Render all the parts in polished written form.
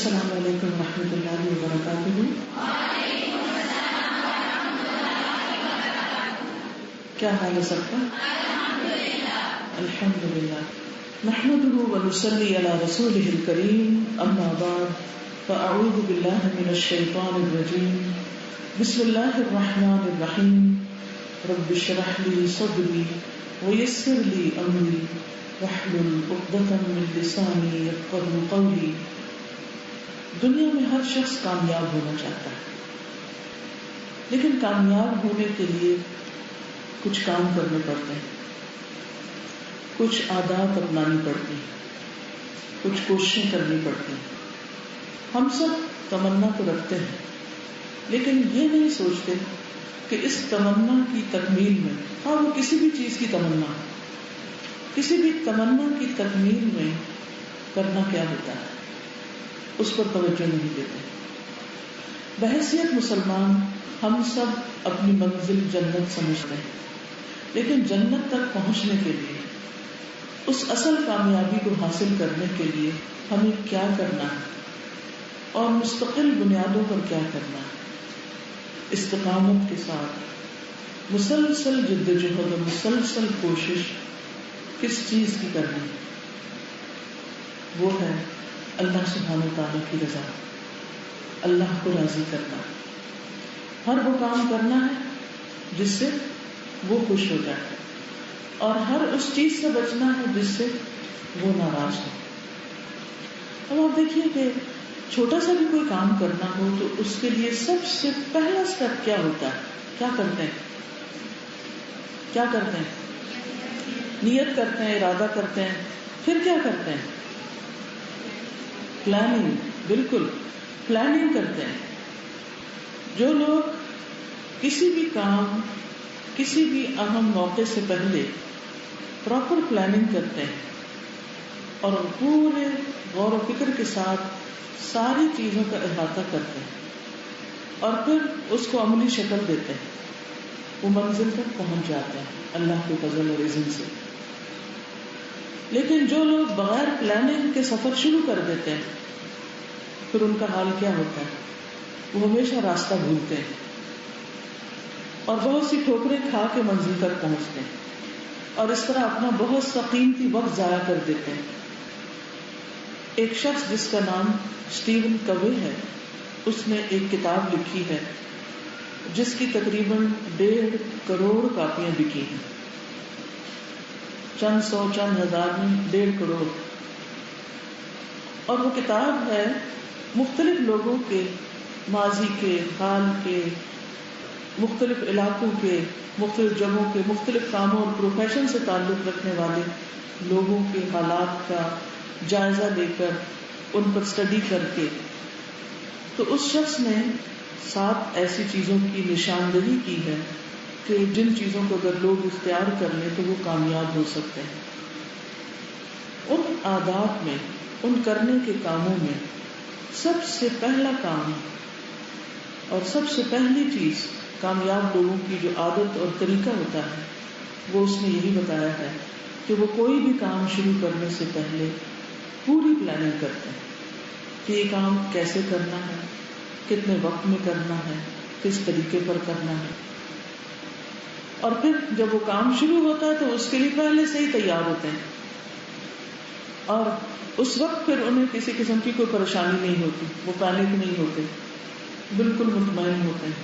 السلام علیکم ورحمۃ اللہ وبرکاتہ۔ کیا حال ہے سب کا؟ الحمد للہ نحمده ونصلی علی رسولہ الکریم، اما بعد فاعوذ باللہ من الشیطان الرجیم، بسم اللہ الرحمن الرحیم، رب اشرح لی صدری ویسر لی امری واحلل عقدۃ من لسانی یفقہوا قولی۔ دنیا میں ہر شخص کامیاب ہونا چاہتا ہے، لیکن کامیاب ہونے کے لیے کچھ کام کرنے پڑتے ہیں، کچھ عادات اپنانی پڑتی ہیں، کچھ کوششیں کرنی پڑتی ہیں۔ ہم سب تمنا تو رکھتے ہیں، لیکن یہ نہیں سوچتے کہ اس تمنا کی تکمیل میں، ہاں وہ کسی بھی چیز کی تمنا، کسی بھی تمنا کی تکمیل میں کرنا کیا ہوتا ہے، اس پر توجہ نہیں دیتے۔ بحیثیت مسلمان ہم سب اپنی منزل جنت سمجھتے ہیں، لیکن جنت تک پہنچنے کے لیے، اس اصل کامیابی کو حاصل کرنے کے لیے ہمیں کیا کرنا ہے اور مستقل بنیادوں پر کیا کرنا ہے، استقامت کے ساتھ مسلسل جدوجہد اور مسلسل کوشش کس چیز کی کرنی ہے؟ وہ ہے اللہ سبحانہ وتعالیٰ کی رضا، اللہ کو راضی کرنا، ہر وہ کام کرنا ہے جس سے وہ خوش ہو جائے، اور ہر اس چیز سے بچنا ہے جس سے وہ ناراض ہو۔ اب آپ دیکھیے کہ چھوٹا سا بھی کوئی کام کرنا ہو تو اس کے لیے سب سے پہلا اسٹیپ کیا ہوتا ہے؟ کیا کرتے ہیں؟ کیا کرتے ہیں؟ نیت کرتے ہیں، ارادہ کرتے ہیں، پھر کیا کرتے ہیں؟ پلاننگ، بالکل پلاننگ کرتے ہیں۔ جو لوگ کسی بھی کام، کسی بھی اہم موقع سے پہلے پراپر پلاننگ کرتے ہیں اور پورے غور و فکر کے ساتھ ساری چیزوں کا احاطہ کرتے ہیں اور پھر اس کو عملی شکل دیتے ہیں، وہ منزل تک پہنچ جاتے ہیں اللہ کے فضل اور اذن سے۔ لیکن جو لوگ بغیر پلاننگ کے سفر شروع کر دیتے ہیں، پھر ان کا حال کیا ہوتا ہے؟ وہ ہمیشہ راستہ بھولتے ہیں اور بہت سی ٹھوکریں کھا کے منزل تک پہنچتے ہیں، اور اس طرح اپنا بہت سا قیمتی وقت ضائع کر دیتے ہیں۔ ایک شخص جس کا نام اسٹیون کوے ہے، اس نے ایک کتاب لکھی ہے جس کی تقریباً 1.5 کروڑ کاپیاں بکی ہیں، چند سو چند ہزار میں 1.5 کروڑ، اور وہ کتاب ہے مختلف لوگوں کے ماضی کے، حال کے، مختلف علاقوں کے، مختلف جگہوں کے، مختلف کاموں اور پروفیشن سے تعلق رکھنے والے لوگوں کے حالات کا جائزہ لے کر ان پر اسٹڈی کر کے، تو اس شخص نے 7 ایسی چیزوں کی نشاندہی کی ہے کہ جن چیزوں کو اگر لوگ اختیار کر لیں تو وہ کامیاب ہو سکتے ہیں۔ ان عادات میں، ان کرنے کے کاموں میں سب سے پہلا کام اور سب سے پہلی چیز کامیاب لوگوں کی جو عادت اور طریقہ ہوتا ہے، وہ اس نے یہی بتایا ہے کہ وہ کوئی بھی کام شروع کرنے سے پہلے پوری پلاننگ کرتے ہیں کہ یہ کام کیسے کرنا ہے، کتنے وقت میں کرنا ہے، کس طریقے پر کرنا ہے، اور پھر جب وہ کام شروع ہوتا ہے تو اس کے لیے پہلے سے ہی تیار ہوتے ہیں، اور اس وقت پھر انہیں کسی قسم کی کوئی پریشانی نہیں ہوتی، وہ پینک نہیں ہوتے، بالکل مطمئن ہوتے ہیں،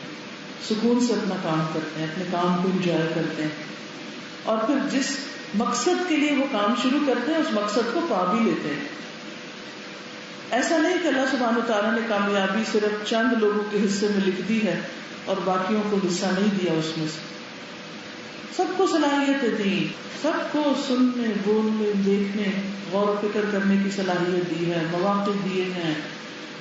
سکون سے اپنا کام کرتے ہیں، اپنے کام کو انجوائے کرتے ہیں، اور پھر جس مقصد کے لیے وہ کام شروع کرتے ہیں اس مقصد کو پا بھی لیتے ہیں۔ ایسا نہیں کہ اللہ سبحانہ وتعالیٰ نے کامیابی صرف چند لوگوں کے حصے میں لکھ دی ہے اور باقیوں کو حصہ نہیں دیا اس میں سے۔ سب کو صلاحیتیں دی، سب کو سننے، بولنے، دیکھنے، غور و فکر کرنے کی صلاحیت دی ہے، مواقع دیے ہیں،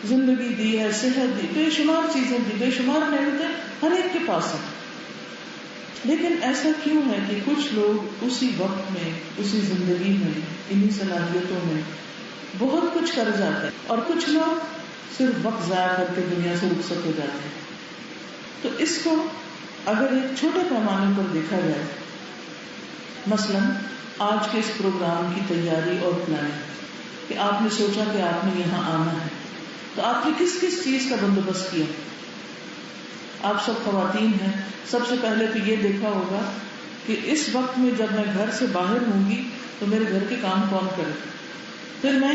زندگی دی ہے، صحت دی، بے شمار چیزیں دی، بے شمار نعمتیں ہر ایک کے پاس ہیں۔ لیکن ایسا کیوں ہے کہ کچھ لوگ اسی وقت میں، اسی زندگی میں، انہی صلاحیتوں میں بہت کچھ کر جاتے ہیں، اور کچھ لوگ صرف وقت ضائع کر کے دنیا سے رخصت ہو جاتے ہیں۔ تو اس کو اگر ایک چھوٹے پیمانے پر دیکھا جائے، مثلا آج کے اس پروگرام کی تیاری اور پلاننگ، کہ آپ نے سوچا کہ آپ نے یہاں آنا ہے، تو تو آپ نے کس کس چیز کا بندوبست کیا؟ آپ سب خواتین ہیں، سب سے پہلے تو یہ دیکھا ہوگا کہ اس وقت میں جب میں گھر سے باہر ہوں گی تو میرے گھر کے کام کون کرے، پھر میں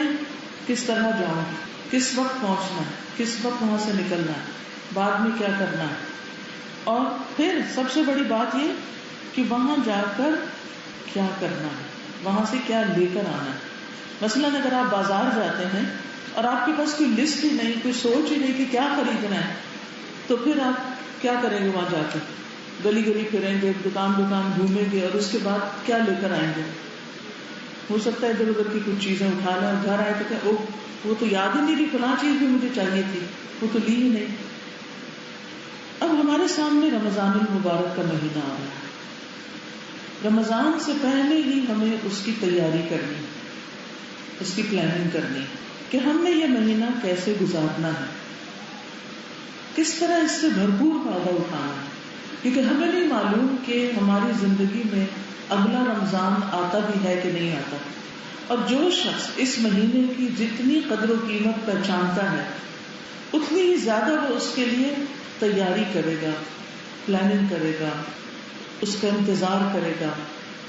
کس طرح جاؤں گی، کس وقت پہنچنا ہے، کس وقت وہاں سے نکلنا ہے، بعد میں کیا کرنا ہے، اور پھر سب سے بڑی بات یہ کہ وہاں جا کر کیا کرنا ہے، وہاں سے کیا لے کر آنا ہے۔ مثلاً اگر آپ بازار جاتے ہیں اور آپ کے پاس کوئی لسٹ ہی نہیں، کوئی سوچ ہی نہیں کہ کیا خریدنا ہے، تو پھر آپ کیا کریں گے؟ وہاں جا کے گلی گلی پھریں گے، دکان دکان گھومیں گے، اور اس کے بعد کیا لے کر آئیں گے؟ ہو سکتا ہے ادھر ادھر کی کچھ چیزیں اٹھا لیں اور گھر آئے تو کہ وہ تو یاد ہی نہیں رہی، فلاں چیز بھی مجھے چاہیے تھی، وہ تو لی ہی نہیں۔ اب ہمارے سامنے رمضان المبارک کا مہینہ آ رہا ہے، رمضان سے پہلے ہی ہمیں اس کی تیاری کرنی، اس کی پلاننگ کرنی کہ ہم نے یہ مہینہ کیسے گزارنا ہے، کس طرح اس سے بھرپور فائدہ اٹھانا ہے، کیونکہ ہمیں نہیں معلوم کہ ہماری زندگی میں اگلا رمضان آتا بھی ہے کہ نہیں آتا۔ اور جو شخص اس مہینے کی جتنی قدر و قیمت پہچانتا ہے اتنی ہی زیادہ وہ اس کے لیے تیاری کرے گا، پلاننگ کرے گا، اس کا انتظار کرے گا،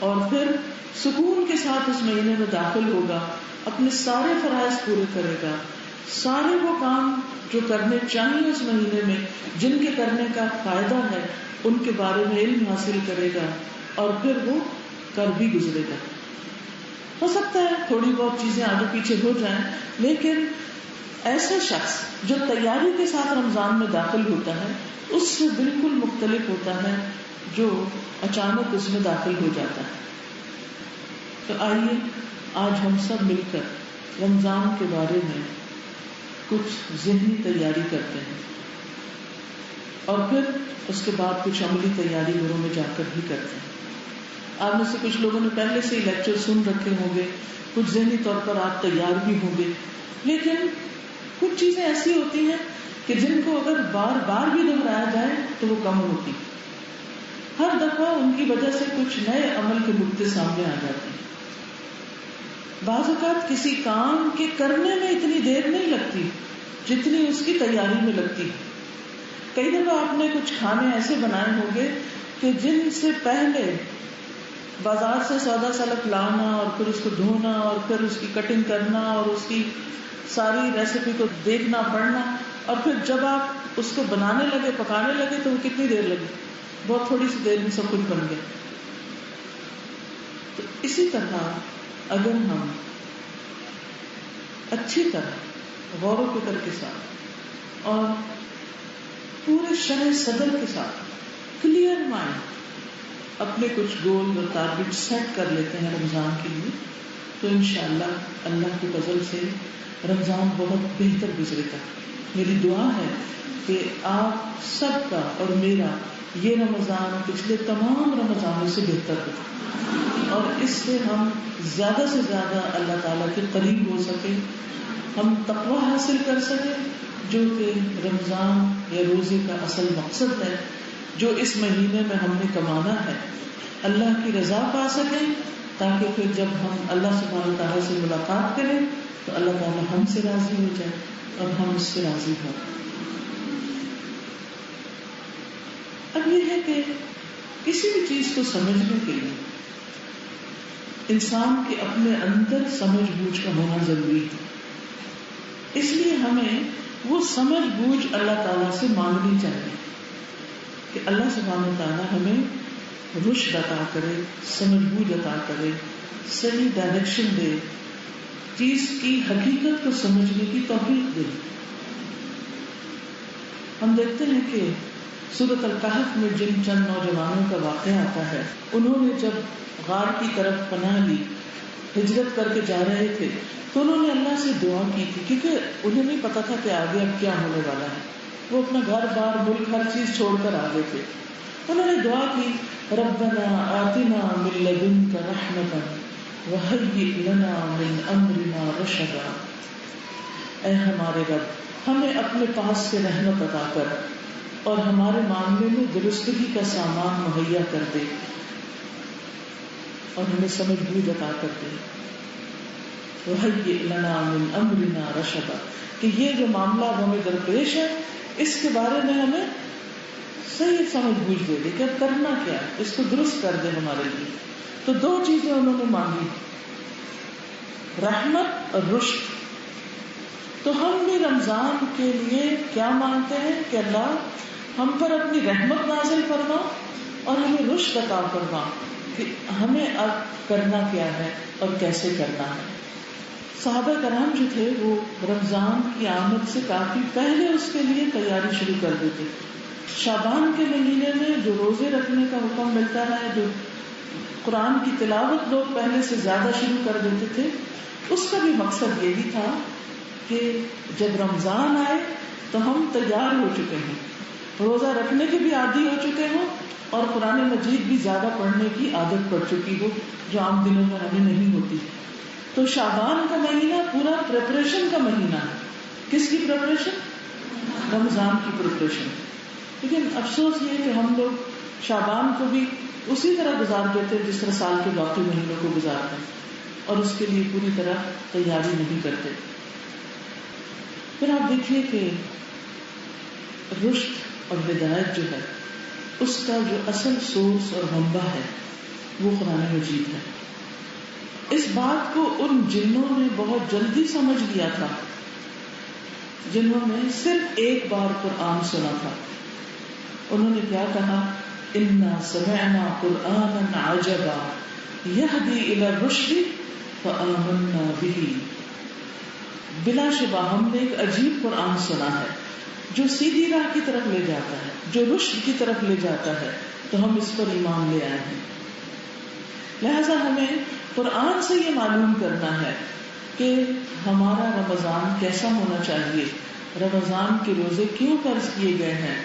اور پھر سکون کے ساتھ اس مہینے میں داخل ہوگا، اپنے سارے فرائض پورے کرے گا، سارے وہ کام جو کرنے چاہیے اس مہینے میں، جن کے کرنے کا فائدہ ہے، ان کے بارے میں علم حاصل کرے گا، اور پھر وہ کر بھی گزرے گا۔ ہو سکتا ہے تھوڑی بہت چیزیں آگے پیچھے ہو جائیں، لیکن ایسا شخص جو تیاری کے ساتھ رمضان میں داخل ہوتا ہے اس سے بالکل مختلف ہوتا ہے جو اچانک اس میں داخل ہو جاتا ہے۔ تو آئیے آج ہم سب مل کر رمضان کے بارے میں کچھ ذہنی تیاری کرتے ہیں، اور پھر اس کے بعد کچھ عملی تیاری گھروں میں جا کر بھی کرتے ہیں۔ آپ میں سے کچھ لوگوں نے پہلے سے ہی لیکچر سن رکھے ہوں گے، کچھ ذہنی طور پر آپ تیار بھی ہوں گے، لیکن کچھ چیزیں ایسی ہوتی ہیں کہ جن کو اگر بار بار بھی دہرایا جائے تو وہ کم ہوتی، ہر دفعہ ان کی وجہ سے کچھ نئے عمل کے نقطے سامنے آ جاتے ہیں۔ بعض اوقات کسی کام کے کرنے میں اتنی دیر نہیں لگتی جتنی اس کی تیاری میں لگتی۔ کئی دفعہ آپ نے کچھ کھانے ایسے بنائے ہوں گے کہ جن سے پہلے بازار سے سودا سلف لانا اور پھر اس کو دھونا اور پھر اس کی کٹنگ کرنا اور اس کی ساری ریسیپی کو دیکھنا پڑھنا، اور پھر جب آپ اس کو بنانے لگے، پکانے لگے، تو وہ کتنی دیر لگی؟ بہت تھوڑی سی دیر میں سب کچھ بن گیا۔ تو اسی طرح اگر ہم اچھی طرح غور و فکر کے ساتھ اور پورے شرح صدر کے ساتھ کلیئر مائنڈ اپنے کچھ گول اور ٹارگیٹ سیٹ کر لیتے ہیں رمضان کے لیے، تو انشاءاللہ اللہ کی فضل سے رمضان بہت بہتر گزرے گا۔ میری دعا ہے کہ آپ سب کا اور میرا یہ رمضان پچھلے تمام رمضانوں سے بہتر ہو، اور اس سے ہم زیادہ سے زیادہ اللہ تعالیٰ کے قریب ہو سکے، ہم تقویٰ حاصل کر سکیں، جو کہ رمضان یا روزے کا اصل مقصد ہے، جو اس مہینے میں ہم نے کمانا ہے، اللہ کی رضا پا سکیں، تاکہ پھر جب ہم اللہ سبحانہ وتعالیٰ سے ملاقات کریں تو اللہ تعالیٰ ہم سے راضی ہو جائے اور ہم اس سے راضی ہوں۔ اب یہ ہے کہ کسی بھی چیز کو سمجھنے کے لیے انسان کے اپنے اندر سمجھ بوجھ کا ہونا ضروری ہے، اس لیے ہمیں وہ سمجھ بوجھ اللہ تعالیٰ سے مانگنی چاہیے کہ اللہ سبحانہ وتعالیٰ ہمیں رشد عطا کرے، سمجھ بوجھ عطا کرے، صحیح ڈائریکشن دے، چیز کی حقیقت کو سمجھنے کی توفیق دے۔ ہم دیکھتے ہیں کہ سورۃ الکہف میں جن چند نوجوانوں کا واقعہ آتا ہے، انہوں نے جب غار کی طرف پناہ لی، ہجرت کر کے جا رہے تھے، تو انہوں نے اللہ سے دعا کی تھی، کیونکہ انہیں نہیں پتا تھا کہ آگے اب کیا ہونے والا ہے۔ وہ اپنا گھر بار ملک ہر چیز چھوڑ کر آگے تھے۔ انہوں نے دعا کی، ربنا آتنا من لدنک رحمتا وہیئ لنا من امرنا رشدا، اے ہمارے رب ہمیں اپنے پاس سے رحمت عطا کر اور ہمارے معاملے میں درستگی کا سامان مہیا کر دے اور ہمیں سمجھ بوجھ عطا کر دے۔ وہیئ لنا من امرنا رشدا، کہ یہ جو معاملہ ہمیں درپیش ہے اس کے بارے میں ہمیں صحیح سمجھ بوجھ دے دے کہ اب کرنا کیا ہے، اس کو درست کر دے ہمارے لیے. تو دو چیزیں انہوں نے مانگی، رحمت اور رشد. تو ہم بھی رمضان کے لیے کیا مانگتے ہیں کہ اللہ ہم پر اپنی رحمت نازل فرما اور ہمیں رشد عطا فرما کہ ہمیں اب کرنا کیا ہے اور کیسے کرنا ہے. صحابہ کرام جو تھے وہ رمضان کی آمد سے کافی پہلے اس کے لیے تیاری شروع کر دیتے. شعبان کے مہینے میں جو روزے رکھنے کا حکم ملتا ہے، جو قرآن کی تلاوت لوگ پہلے سے زیادہ شروع کر دیتے تھے، اس کا بھی مقصد یہی تھا کہ جب رمضان آئے تو ہم تیار ہو چکے ہیں، روزہ رکھنے کے بھی عادی ہو چکے ہوں اور قرآن مجید بھی زیادہ پڑھنے کی عادت پڑ چکی ہو جو عام دنوں میں ہمیں نہیں ہوتی. تو شعبان کا مہینہ پورا پریپریشن کا مہینہ ہے. کس کی پریپریشن؟ رمضان کی پریپریشن. لیکن افسوس یہ کہ ہم لوگ شعبان کو بھی اسی طرح گزار دیتے جس طرح سال کے باقی مہینوں کو گزارتے ہیں اور اس کے لیے پوری طرح تیاری نہیں کرتے. پھر آپ دیکھیے کہ رشد اور ہدایت جو ہے اس کا جو اصل سورس اور منبع ہے وہ قرآن مجید ہے. اس بات کو ان جنوں نے بہت جلدی سمجھ لیا تھا جنہوں نے صرف ایک بار قرآن سنا تھا. انہوں نے کیا کہا؟ انا سمعنا قرآنا عجبا یہدی الی الرشد فآمنا بہ. بلا شبہ ہم نے ایک عجیب قرآن سنا ہے جو سیدھی راہ کی طرف لے جاتا ہے، جو رشد کی طرف لے جاتا ہے، تو ہم اس پر ایمان لے آئے ہیں. لہذا ہمیں قرآن سے یہ معلوم کرنا ہے کہ ہمارا رمضان کیسا ہونا چاہیے، رمضان کے روزے کیوں فرض کیے گئے ہیں،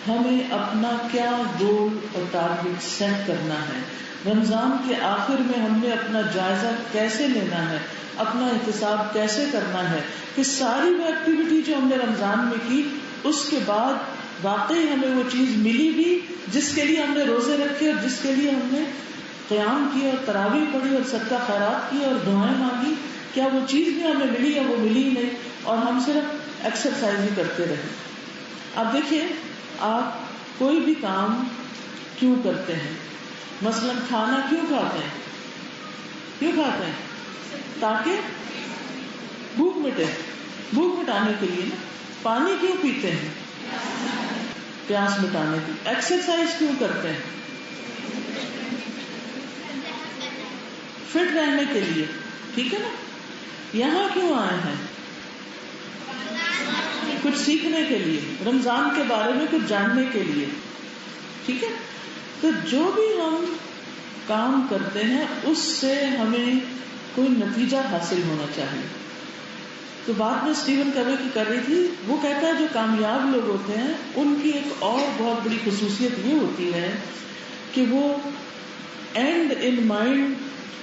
ہمیں اپنا کیا گول اور ٹارگٹ سیٹ کرنا ہے، رمضان کے آخر میں ہم نے اپنا جائزہ کیسے لینا ہے، اپنا احتساب کیسے کرنا ہے کہ ساری وہ ایکٹیویٹی جو ہم نے رمضان میں کی اس کے بعد واقعی ہمیں وہ چیز ملی بھی جس کے لیے ہم نے روزے رکھے اور جس کے لیے ہم نے قیام کیا اور تراویح پڑھی اور صدقہ خیرات کی اور دعائیں مانگی، کیا وہ چیز بھی ہمیں ملی یا وہ ملی ہی نہیں اور ہم صرف ایکسرسائز ہی کرتے رہے. اب دیکھیے آپ کوئی بھی کام کیوں کرتے ہیں، مثلا کھانا کیوں کھاتے ہیں تاکہ بھوک مٹے، بھوک مٹانے کے لیے نا. پانی کیوں پیتے ہیں؟ پیاس مٹانے کی. ایکسرسائز کیوں کرتے ہیں؟ فٹ رہنے کے لیے. ٹھیک ہے نا. یہاں کیوں آئے ہیں؟ کچھ سیکھنے کے لیے، رمضان کے بارے میں کچھ جاننے کے لیے. ٹھیک ہے. تو جو بھی ہم کام کرتے ہیں اس سے ہمیں کوئی نتیجہ حاصل ہونا چاہیے. تو بات میں اسٹیون کوے کی کر رہی تھی، وہ کہتا ہے جو کامیاب لوگ ہوتے ہیں ان کی ایک اور بہت بڑی خصوصیت یہ ہوتی ہے کہ وہ اینڈ ان مائنڈ،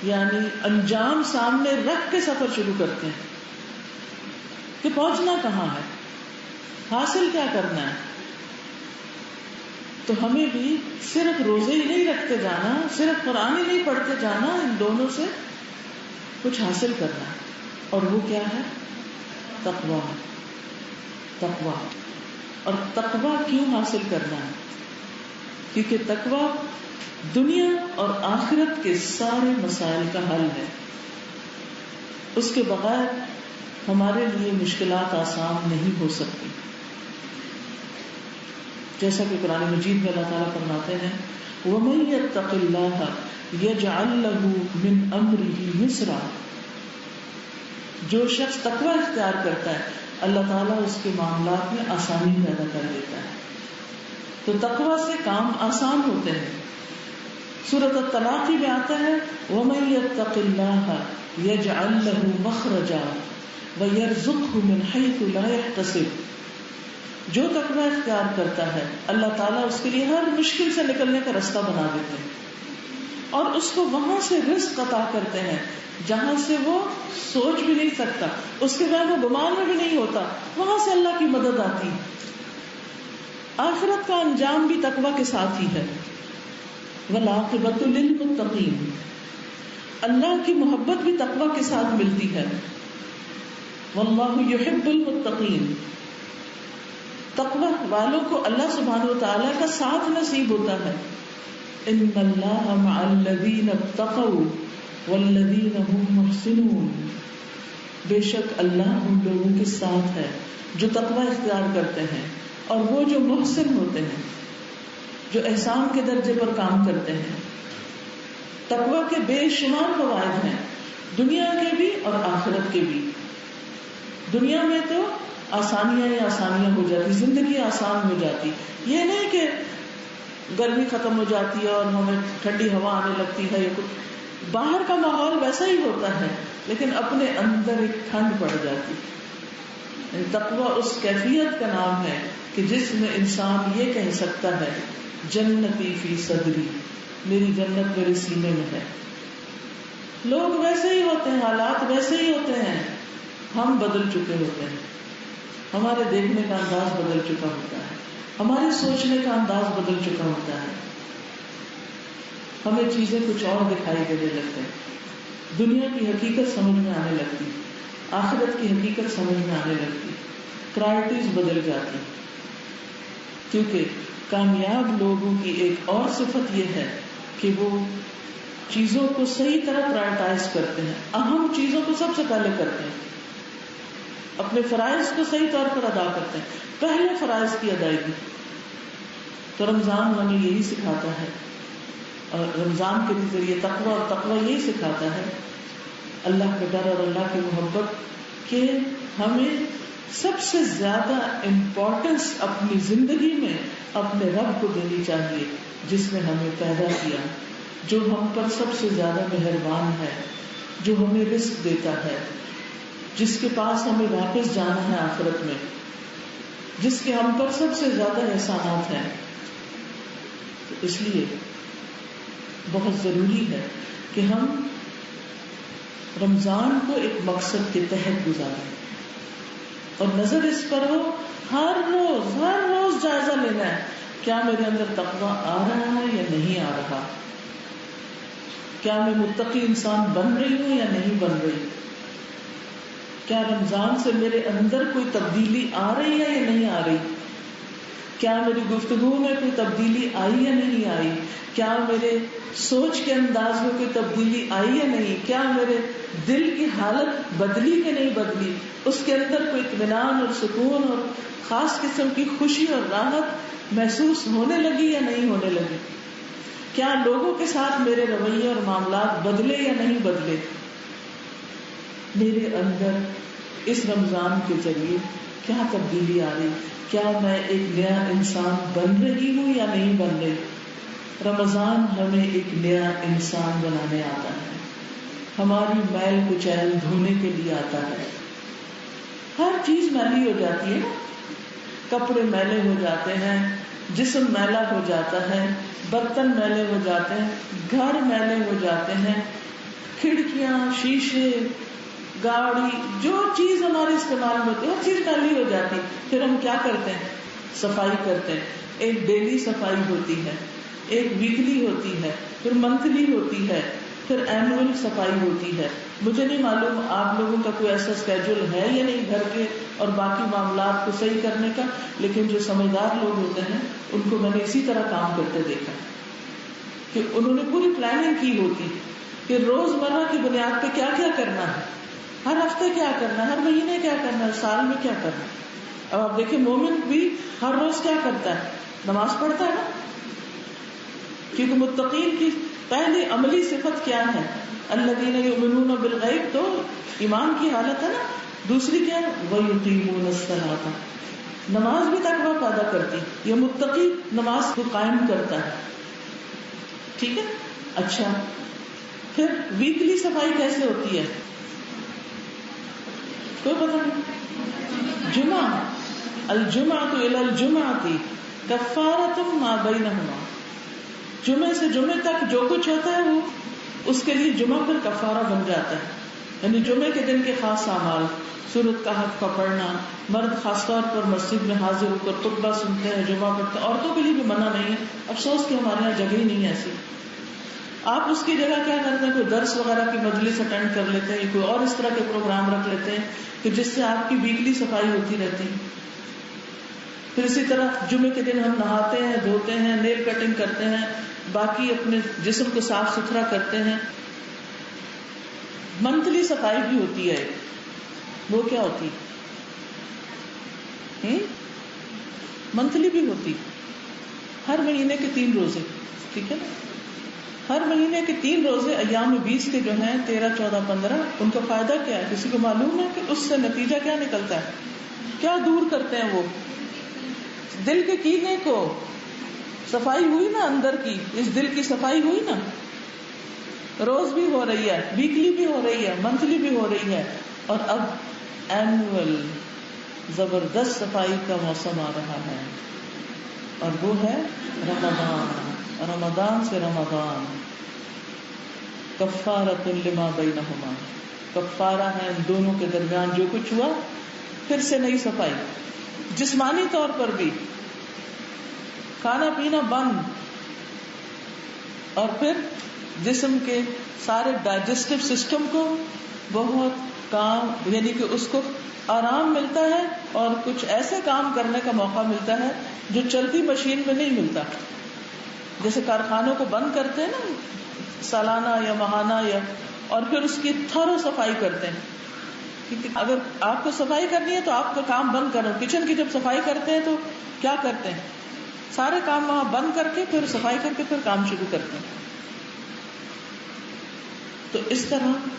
یعنی انجام سامنے رکھ کے سفر شروع کرتے ہیں کہ پہنچنا کہاں ہے، حاصل کیا کرنا ہے. تو ہمیں بھی صرف روزے ہی نہیں رکھتے جانا، صرف قرآن ہی نہیں پڑھتے جانا، ان دونوں سے کچھ حاصل کرنا ہے. اور وہ کیا ہے؟ تقویٰ. تقویٰ. اور تقویٰ کیوں حاصل کرنا ہے؟ کیونکہ تقویٰ دنیا اور آخرت کے سارے مسائل کا حل ہے. اس کے بغیر ہمارے لیے مشکلات آسان نہیں ہو سکتی. جیسا کہ قرآن مجید میں اللہ تعالیٰ فرماتے ہیں وَمَن يَتَّقِ اللَّهَ يَجْعَلْ لَهُ مِنْ أَمْرِهِ يُسْرًا. جو شخص تقویٰ اختیار کرتا ہے اللہ تعالیٰ اس کے معاملات میں آسانی پیدا کر دیتا ہے. تو تقویٰ سے کام آسان ہوتے ہیں. سورۃ الطلاق میں آتا ہے وَمَن يَتَّقِ اللَّهَ يَجْعَلْ لَهُ مَخْرَجًا وَيَرْزُقْهُ مِنْ حَيْثُ لَا يَحْتَسِبُ. جو تقویٰ اختیار کرتا ہے اللہ تعالیٰ اس کے لیے ہر مشکل سے نکلنے کا راستہ بنا دیتے ہیں اور اس کو وہاں سے رزق عطا کرتے ہیں جہاں سے وہ سوچ بھی نہیں سکتا، اس کے بعد وہ گمان میں بھی نہیں ہوتا، وہاں سے اللہ کی مدد آتی. آخرت کا انجام بھی تقویٰ کے ساتھ ہی ہے. والعاقبۃ للمتقین. اللہ کی محبت بھی تقویٰ کے ساتھ ملتی ہے. واللہ یحب المتقین. تقوی والوں کو اللہ سبحانہ و تعالیٰ کا ساتھ نصیب ہوتا ہے. ان اللہ مع الذین اتقوا والذین هم محسنون. بے شک اللہ ان لوگوں کے ساتھ ہے جو تقوی اختیار کرتے ہیں اور وہ جو محسن ہوتے ہیں، جو احسان کے درجے پر کام کرتے ہیں. تقوی کے بے شمار فوائد ہیں، دنیا کے بھی اور آخرت کے بھی. دنیا میں تو آسانیاں ہی آسانیاں ہو جاتی، زندگی آسان ہو جاتی. یہ نہیں کہ گرمی ختم ہو جاتی ہے اور ہمیں ٹھنڈی ہوا آنے لگتی ہے، یا کچھ باہر کا ماحول ویسا ہی ہوتا ہے لیکن اپنے اندر ایک ٹھنڈ پڑ جاتی. تقوی اس کیفیت کا نام ہے کہ جس میں انسان یہ کہہ سکتا ہے جنتی فی صدری، میری جنت میرے سینے میں ہے. لوگ ویسے ہی ہوتے ہیں، حالات ویسے ہی ہوتے ہیں، ہم بدل چکے ہوتے ہیں. ہمارے دیکھنے کا انداز بدل چکا ہوتا ہے، ہمارے سوچنے کا انداز بدل چکا ہوتا ہے، ہمیں چیزیں کچھ اور دکھائی دینے لگتے ہیں. دنیا کی حقیقت سمجھ میں آنے لگتی، آخرت کی حقیقت سمجھ میں آنے لگتی، پرائرٹیز بدل جاتی. کیونکہ کامیاب لوگوں کی ایک اور صفت یہ ہے کہ وہ چیزوں کو صحیح طرح پرائرٹائز کرتے ہیں، اہم چیزوں کو سب سے پہلے کرتے ہیں، اپنے فرائض کو صحیح طور پر ادا کرتے ہیں، پہلے فرائض کی ادائیگی. تو رمضان ہمیں یہی سکھاتا ہے، اور رمضان کے ذریعے تقوی اور تقوی یہی سکھاتا ہے اللہ کا ڈر اور اللہ کی محبت، کہ ہمیں سب سے زیادہ امپورٹنس اپنی زندگی میں اپنے رب کو دینی چاہیے جس نے ہمیں پیدا کیا، جو ہم پر سب سے زیادہ مہربان ہے، جو ہمیں رزق دیتا ہے، جس کے پاس ہمیں واپس جانا ہے آخرت میں، جس کے ہم پر سب سے زیادہ احسانات ہیں. تو اس لیے بہت ضروری ہے کہ ہم رمضان کو ایک مقصد کے تحت گزاریں اور نظر اس پر ہو ہر روز جائزہ لینا ہے، کیا میرے اندر تقویٰ آ رہا ہے یا نہیں آ رہا، کیا میں متقی انسان بن رہی ہوں یا نہیں بن رہی، کیا رمضان سے میرے اندر کوئی تبدیلی آ رہی ہے یا نہیں آ رہی، کیا میری گفتگو میں کوئی تبدیلی آئی یا نہیں آئی، کیا میرے سوچ کے انداز میں کوئی تبدیلی آئی یا نہیں، کیا میرے دل کی حالت بدلی کہ نہیں بدلی، اس کے اندر کوئی اطمینان اور سکون اور خاص قسم کی خوشی اور راحت محسوس ہونے لگی یا نہیں ہونے لگی، کیا لوگوں کے ساتھ میرے رویے اور معاملات بدلے یا نہیں بدلے. میرے اندر اس رمضان کے ذریعے کیا تبدیلی آ رہی، کیا میں ایک نیا انسان بن رہی ہوں یا نہیں بن رہی. رمضان ہمیں ایک نیا انسان بنانے آتا ہے، ہماری میل کچیل دھونے کے لیے آتا ہے. ہر چیز میلی ہو جاتی ہے نا، کپڑے میلے ہو جاتے ہیں، جسم میلا ہو جاتا ہے، برتن میلے ہو جاتے ہیں، گھر میلے ہو جاتے ہیں، کھڑکیاں، شیشے، گاڑی، جو چیز ہمارے استعمال میں ہوتی ہے ہر چیز میلی ہو جاتی. پھر ہم کیا کرتے ہیں؟ صفائی کرتے ہیں. ایک ڈیلی صفائی ہوتی ہے، ایک ویکلی ہوتی ہے، پھر منتھلی ہوتی ہے، پھر اینوئل صفائی ہوتی ہے. مجھے نہیں معلوم آپ لوگوں کا کوئی ایسا اسکیجول ہے یا نہیں گھر کے اور باقی معاملات کو صحیح کرنے کا، لیکن جو سمجھدار لوگ ہوتے ہیں ان کو میں نے اسی طرح کام کرتے دیکھا کہ انہوں نے پوری پلاننگ کی ہوتی کہ روز مرہ کی بنیاد پہ کیا کیا کرنا ہے، ہر ہفتے کیا کرنا ہے، ہر مہینے کیا کرنا ہے، سال میں کیا کرنا ہے. اب آپ دیکھیں مومن بھی ہر روز کیا کرتا ہے؟ نماز پڑھتا ہے نا، کیونکہ متقین کی پہلی عملی صفت کیا ہے؟ الذین یؤمنون بالغیب، تو ایمان کی حالت ہے نا. دوسری کیا ہے؟ وَيُقِيمُونَ الصَّلَاةَ، نماز بھی تقویٰ پیدا کرتی. یہ متقی نماز کو قائم کرتا ہے. ٹھیک ہے. اچھا، پھر ویکلی صفائی کیسے ہوتی ہے؟ کوئی پتہ نہیں. جمعہ، الجمعۃ الی الجمعۃ کفارۃ ما بینہما، جمعے سے جمعے تک جو کچھ ہوتا ہے وہ اس کے لیے جمعہ پر کفارہ بن جاتا ہے. یعنی جمعے کے دن کے خاص اعمال، سورۃ کہف کا پڑھنا، مرد خاص طور پر مسجد میں حاضر ہو کر خطبہ سنتے ہیں، جمعہ پڑھتے ہیں. عورتوں کے لیے بھی منع نہیں ہے، افسوس کہ ہمارے یہاں جگہ ہی نہیں ایسی. آپ اس کی جگہ کیا کرتے ہیں, کوئی درس وغیرہ کی مجلس اٹینڈ کر لیتے ہیں, کوئی اور اس طرح کے پروگرام رکھ لیتے ہیں کہ جس سے آپ کی ویکلی صفائی ہوتی رہتی. پھر اسی طرح جمعے کے دن ہم نہاتے ہیں, دھوتے ہیں, نیل کٹنگ کرتے ہیں, باقی اپنے جسم کو صاف ستھرا کرتے ہیں. منتھلی صفائی بھی ہوتی ہے, وہ کیا ہوتی منتھلی بھی ہوتی, ہر مہینے کے 3 روزے, ٹھیک ہے نا, ہر مہینے کے 3 روزے ایام 20 کے جو ہیں 13, 14, 15, ان کا فائدہ کیا ہے؟ کسی کو معلوم ہے کہ اس سے نتیجہ کیا نکلتا ہے؟ کیا دور کرتے ہیں وہ؟ دل کے کینے کو صفائی ہوئی نا, اندر کی اس دل کی صفائی ہوئی نا, روز بھی ہو رہی ہے, ویکلی بھی ہو رہی ہے, منتھلی بھی ہو رہی ہے, اور اب اینوئل زبردست صفائی کا موسم آ رہا ہے, اور وہ ہے رمضان. رمضان سے رمضان کفارۃ لما بینہما, کفارہ ہے ان دونوں کے درمیان جو کچھ ہوا. پھر سے نئی صفائی, جسمانی طور پر بھی کھانا پینا بند, اور پھر جسم کے سارے ڈائجسٹو سسٹم کو بہت کام, یعنی کہ اس کو آرام ملتا ہے اور کچھ ایسے کام کرنے کا موقع ملتا ہے جو چلتی مشین میں نہیں ملتا. جیسے کارخانوں کو بند کرتے ہیں نا سالانہ یا ماہانہ, یا اور پھر اس کی تھرو صفائی کرتے ہیں, کیونکہ اگر آپ کو صفائی کرنی ہے تو آپ کا کام بند کرو. کچن کی جب صفائی کرتے ہیں تو کیا کرتے ہیں, سارے کام وہاں بند کر کے پھر صفائی کر کے پھر کام شروع کرتے ہیں. تو اس طرح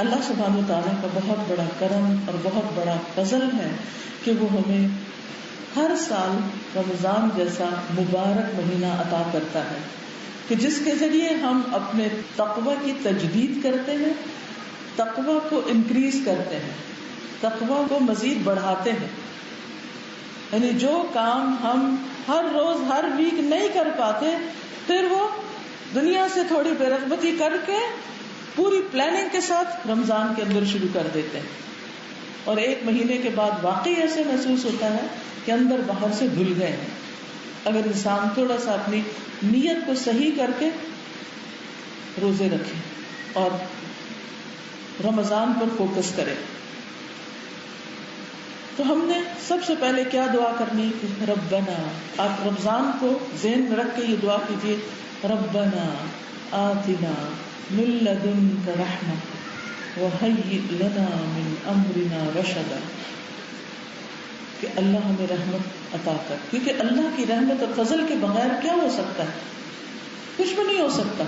اللہ سبحانہ وتعالیٰ کا بہت بڑا کرم اور بہت بڑا فضل ہے کہ وہ ہمیں ہر سال رمضان جیسا مبارک مہینہ عطا کرتا ہے, کہ جس کے ذریعے ہم اپنے تقوی کی تجدید کرتے ہیں, تقوی کو انکریز کرتے ہیں, تقوی کو مزید بڑھاتے ہیں. یعنی جو کام ہم ہر روز ہر ویک نہیں کر پاتے, پھر وہ دنیا سے تھوڑی بے رغبتی کر کے پوری پلاننگ کے ساتھ رمضان کے اندر شروع کر دیتے ہیں, اور 1 مہینے کے بعد واقعی ایسے محسوس ہوتا ہے کہ اندر باہر سے دھل گئے ہیں. اگر انسان تھوڑا سا اپنی نیت کو صحیح کر کے روزے رکھے اور رمضان پر فوکس کرے. تو ہم نے سب سے پہلے کیا دعا کرنی کہ ربنا, آپ رمضان کو ذہن میں رکھ کے یہ دعا کیجیے, ربنا آتنا من لدنک رحمہ وہیئ لنا من امرنا رشدا, کہ اللہ ہمیں رحمت عطا کر, کیونکہ اللہ کی رحمت اور فضل کے بغیر کیا ہو سکتا ہے, کچھ بھی نہیں ہو سکتا.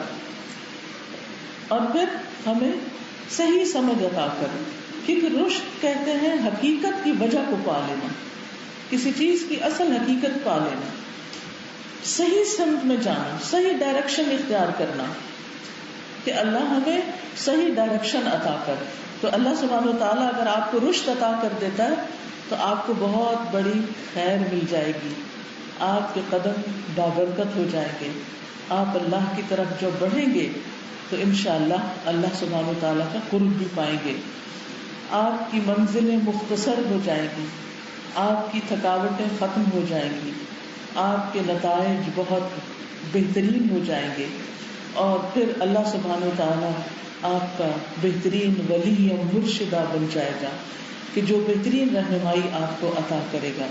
اور پھر ہمیں صحیح سمجھ عطا کر, کیونکہ رشد کہتے ہیں حقیقت کی وجہ کو پا لینا, کسی چیز کی اصل حقیقت پا لینا, صحیح سمت میں جانا, صحیح ڈائریکشن اختیار کرنا, کہ اللہ ہمیں صحیح ڈائریکشن عطا کر. تو اللہ سبحانہ وتعالیٰ اگر آپ کو رشد عطا کر دیتا ہے تو آپ کو بہت بڑی خیر مل جائے گی, آپ کے قدم بابرکت ہو جائیں گے, آپ اللہ کی طرف جو بڑھیں گے تو انشاءاللہ اللہ سبحانہ وتعالیٰ کا قرب بھی پائیں گے. آپ کی منزلیں مختصر ہو جائیں گی, آپ کی تھکاوٹیں ختم ہو جائیں گی, آپ کے نتائج بہت بہترین ہو جائیں گے, اور پھر اللہ سبحانہ وتعالیٰ آپ کا بہترین ولی اور مرشدہ بن جائے گا, کہ جو بہترین رہنمائی آپ کو عطا کرے گا.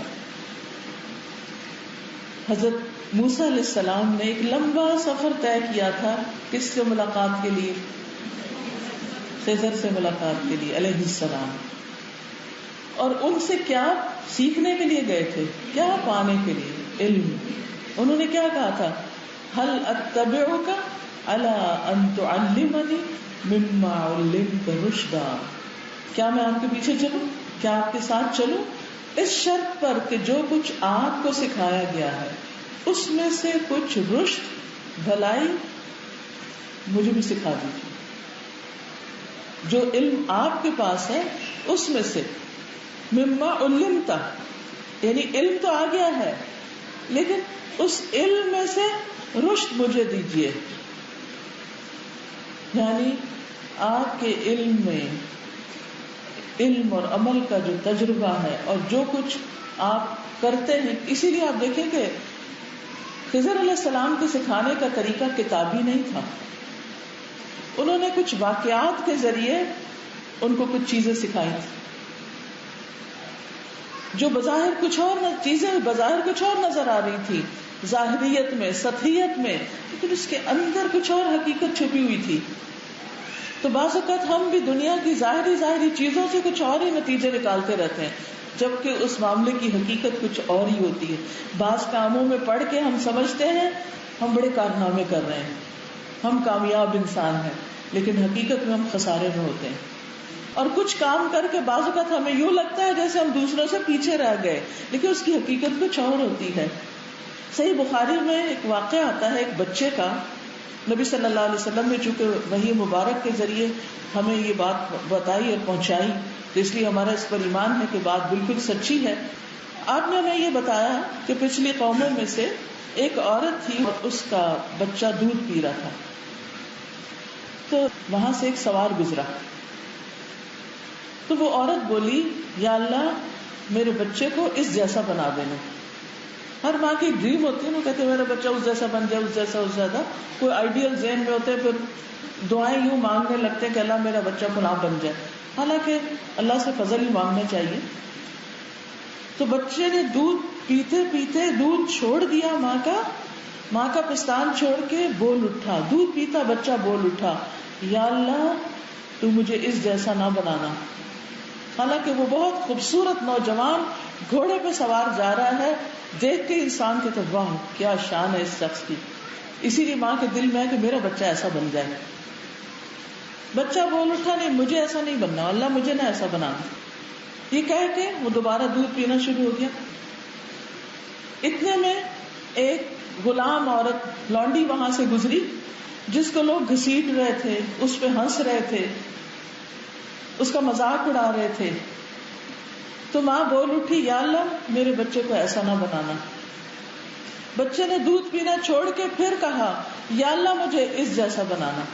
حضرت موسیٰ علیہ السلام نے ایک لمبا سفر طے کیا تھا, کس سے ملاقات کے لیے؟ خضر سے ملاقات کے لیے علیہ السلام. اور ان سے کیا سیکھنے کے لیے گئے تھے, کیا پانے کے لیے؟ علم. انہوں نے کیا کہا تھا, هل اتبعک علی ان تعلمنی مما علمت رشدا, کیا میں آپ کے پیچھے چلوں, کیا آپ کے ساتھ چلوں, اس شرط پر کہ جو کچھ آپ کو سکھایا گیا ہے اس میں سے کچھ رشد بھلائی مجھے بھی سکھا دیجیے. جو علم آپ کے پاس ہے اس میں سے مما علمت, یعنی علم تو آ گیا ہے لیکن اس علم میں سے رشد مجھے دیجیے. یعنی آپ کے علم میں علم اور عمل کا جو تجربہ ہے اور جو کچھ آپ کرتے ہیں, اسی لیے آپ دیکھیں کہ خضر علیہ السلام کے سکھانے کا طریقہ کتابی نہیں تھا. انہوں نے کچھ واقعات کے ذریعے ان کو کچھ چیزیں سکھائی تھی جو بظاہر کچھ اور چیزیں بظاہر کچھ اور نظر آ رہی تھی، ظاہریت میں، سطحیت میں، لیکن اس کے اندر کچھ اور حقیقت چھپی ہوئی تھی. تو بعض اوقات ہم بھی دنیا کی ظاہری چیزوں سے کچھ اور ہی نتیجے نکالتے رہتے ہیں، جبکہ اس معاملے کی حقیقت کچھ اور ہی ہوتی ہے. بعض کاموں میں پڑھ کے ہم سمجھتے ہیں ہم بڑے کارنامے کر رہے ہیں، ہم کامیاب انسان ہیں، لیکن حقیقت میں ہم خسارے میں ہوتے ہیں. اور کچھ کام کر کے بعض اوقات ہمیں یوں لگتا ہے جیسے ہم دوسروں سے پیچھے رہ گئے، لیکن اس کی حقیقت کچھ اور ہوتی ہے. صحیح بخاری میں ایک واقعہ آتا ہے ایک بچے کا. نبی صلی اللہ علیہ وسلم نے چونکہ وحی مبارک کے ذریعے ہمیں یہ بات بتائی اور پہنچائی، تو اس لیے ہمارا اس پر ایمان ہے کہ بات بالکل سچی ہے. آپ نے ہمیں یہ بتایا کہ پچھلی قوموں میں سے ایک عورت تھی اور اس کا بچہ دودھ پی رہا تھا. تو وہاں سے ایک سوار گزرا، تو وہ عورت بولی یا اللہ میرے بچے کو اس جیسا بنا دینا. ہر ماں کی ڈریم ہوتی ہے نا، کہتے میرا بچہ اس جیسا بن جائے، اس جیسا کوئی آئیڈیل ذہن میں ہوتے، پھر دعائیں یوں مانگنے لگتے ہیں کہ اللہ میرا بچہ فلاں بن جائے. حالانکہ اللہ سے فضل ہی مانگنا چاہیے. تو بچے نے دودھ پیتے پیتے دودھ چھوڑ دیا، ماں کا پستان چھوڑ کے بول اٹھا. دودھ پیتا بچہ بول اٹھا یا اللہ تو مجھے اس جیسا نہ بنانا. حالانکہ وہ بہت خوبصورت نوجوان گھوڑے پہ سوار جا رہا ہے، دیکھ کے انسان کہتا ہے واہ کیا شان ہے اس شخص کی. اسی لیے ماں کے دل میں ہے کہ میرا بچہ ایسا بن جائے. بچہ بول اٹھا نہیں مجھے ایسا نہیں بننا، اللہ مجھے نہ ایسا بنانا. یہ کہہ کے وہ دوبارہ دودھ پینا شروع ہو گیا. اتنے میں ایک غلام عورت لونڈی وہاں سے گزری جس کو لوگ گھسیٹ رہے تھے، اس پہ ہنس رہے تھے، اس کا مذاق اڑا رہے تھے. تو ماں بول اٹھی یا اللہ میرے بچے کو ایسا نہ بنانا. بچے نے دودھ پینا چھوڑ کے پھر کہا یا اللہ مجھے اس جیسا بنانا.